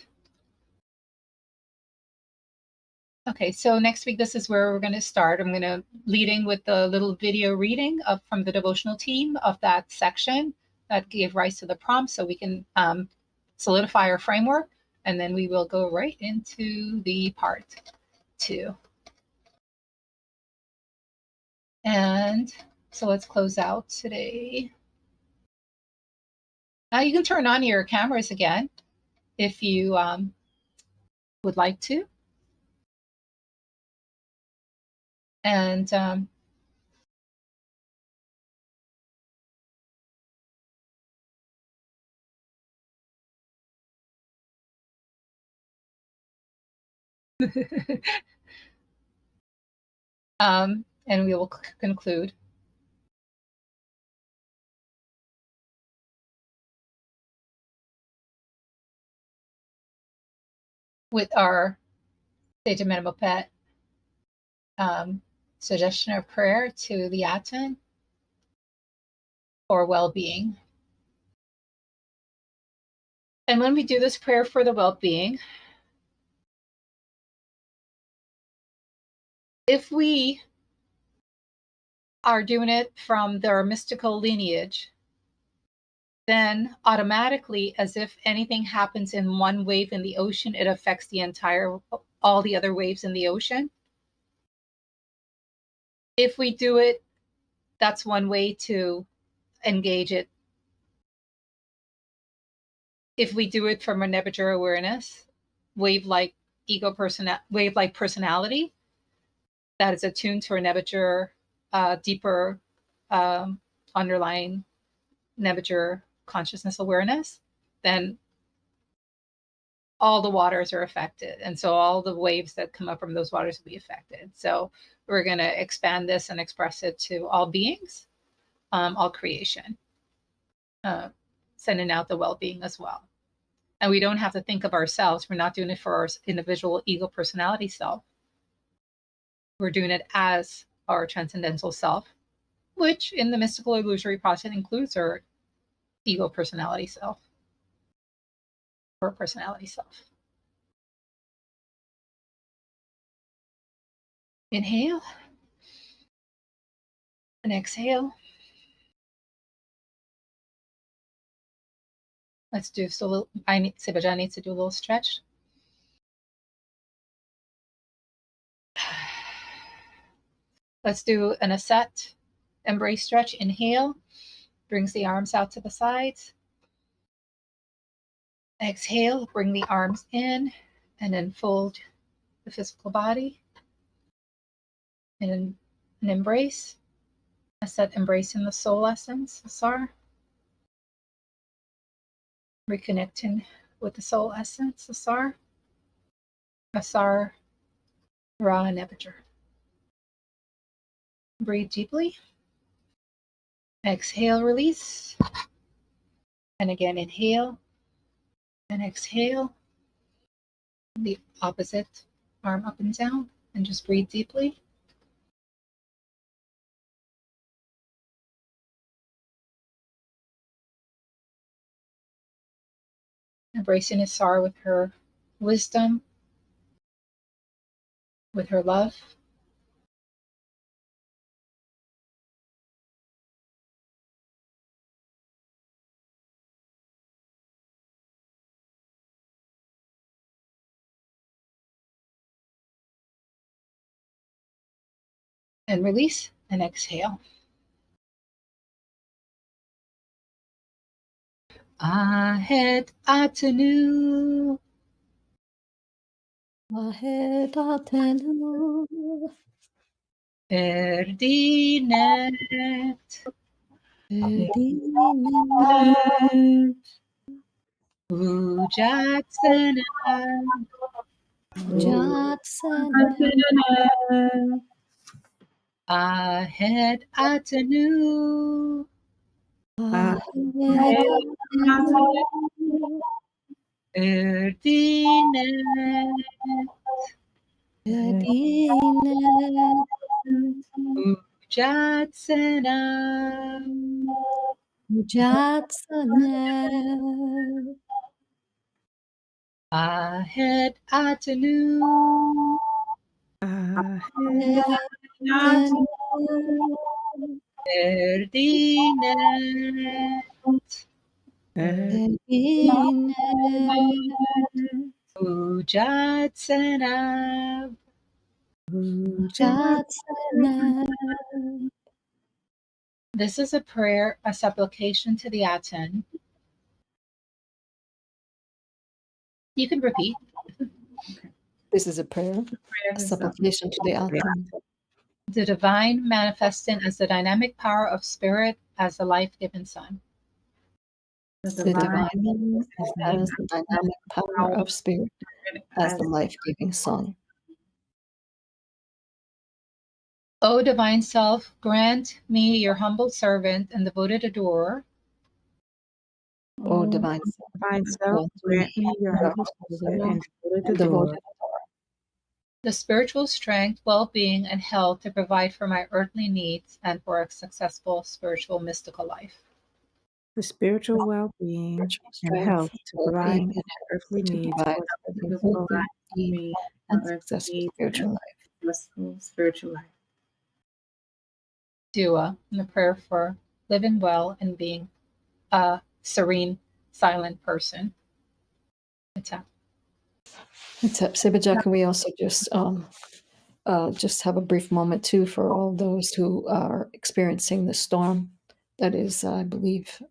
Okay, so next week, this is where we're going to start. I'm going to leading with the little video reading from the devotional team of that section that gave rise to the prompt, so we can solidify our framework, and then we will go right into the part 2. And so let's close out today. Now you can turn on your cameras again if you would like to. And and we will conclude with our Sage Minimal Pet suggestion or prayer to the Aten for well-being. And when we do this prayer for the well-being, if we are doing it from their mystical lineage, then automatically, as if anything happens in one wave in the ocean, it affects all the other waves in the ocean. If we do it, that's one way to engage it. If we do it from a Nebuchadnezzar awareness, wave-like personality that is attuned to a Nebuchadnezzar deeper underlying Nebuchadnezzar consciousness awareness, then all the waters are affected. And so all the waves that come up from those waters will be affected. So we're going to expand this and express it to all beings, all creation, sending out the well-being as well. And we don't have to think of ourselves. We're not doing it for our individual ego personality self. We're doing it as our transcendental self, which in the mystical illusory process includes our ego personality self, or personality self. Inhale and exhale. Let's do so. Seba needs to do a little stretch. Let's do an Aset embrace stretch. Inhale, brings the arms out to the sides. Exhale, bring the arms in and then fold the physical body. And an embrace. Aset embracing the soul essence, Asar. Reconnecting with the soul essence, Asar. Asar, Ra, Nebuchadnezzar. Breathe deeply. Exhale, release. And again, inhale and exhale. The opposite arm up and down, and just breathe deeply. Embracing Asar with her wisdom, with her love. And release and exhale. Ahet Atenu. Ahet Atenu. Erdinet. Erdinet. Ujatsena. Jatsana. Ahet Atenu. Ahet Atenu. Erdinet. Erdinet. Ujatsena. Jatsana. Ahet Atenu. Ahet Atenu. Erdinet. Erdinet. Ujatsena. Jatsana. This is a prayer, a supplication to the Aten. You can repeat. This is a prayer, a supplication to the Aten. The divine manifesting as the dynamic power of spirit as the life-giving sun. The divine as the dynamic power of spirit as the life-giving song. O divine self, grant me, your humble servant and devoted adorer, O divine Divine self, self, grant me your humble servant and devoted adorer, the spiritual strength, well-being, and health to provide for my earthly needs and for a successful spiritual mystical life. the spiritual well-being and strength, health to provide well-being, for earthly to needs provide for for the successful well-being and successful spiritual life. spiritual life. Dua, and the prayer for living well and being a serene, silent person. Seba, can we also just have a brief moment too for all those who are experiencing the storm that is, I believe,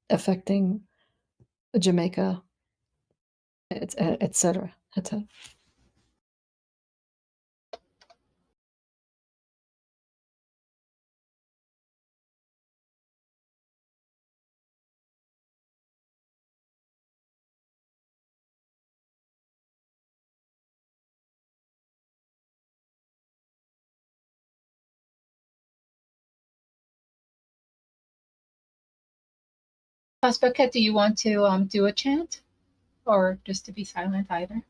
affecting Jamaica, etc. Pastor, do you want to do a chant or just to be silent either?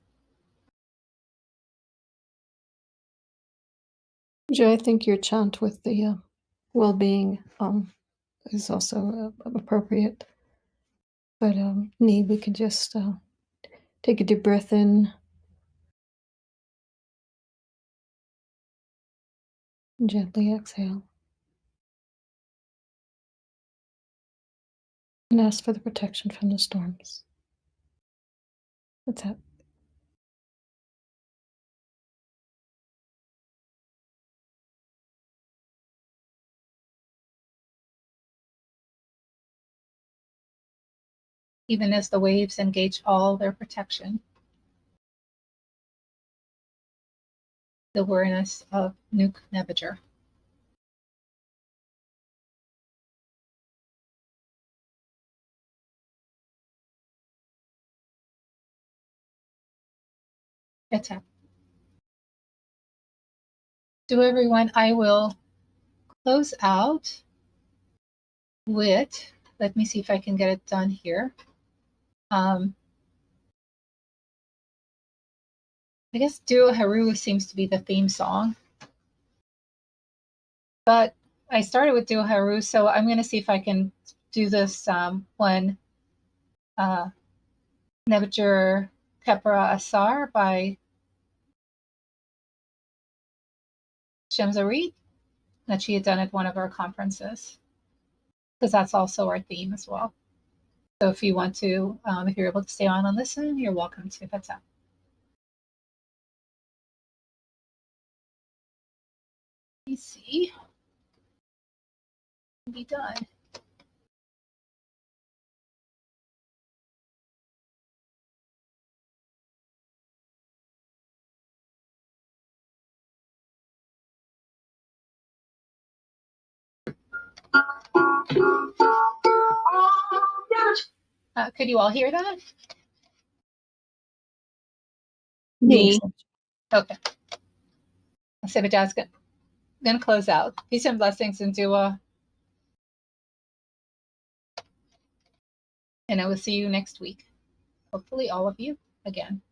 Joe, I think your chant with the well-being is also appropriate. But we could just take a deep breath in. And gently exhale. And ask for the protection from the storms. That's it. even as the waves engage all their protection. The awareness of Nuke Nebager. Attack. So everyone, I will close out with, let me see if I can get it done here. I guess Duo Haru seems to be the theme song. But I started with Duo Haru, so I'm going to see if I can do this one. Nebager Kepra Asar by Shemza that she had done at one of our conferences, because that's also our theme as well. So if you want to, if you're able to stay on and listen, you're welcome to. That's up. Let me see. Be done. Could you all hear that? Me. Okay. Seba Jazz gonna close out. Peace and blessings and Dua. And I will see you next week. Hopefully all of you again.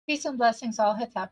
Peace and blessings all, Hetep.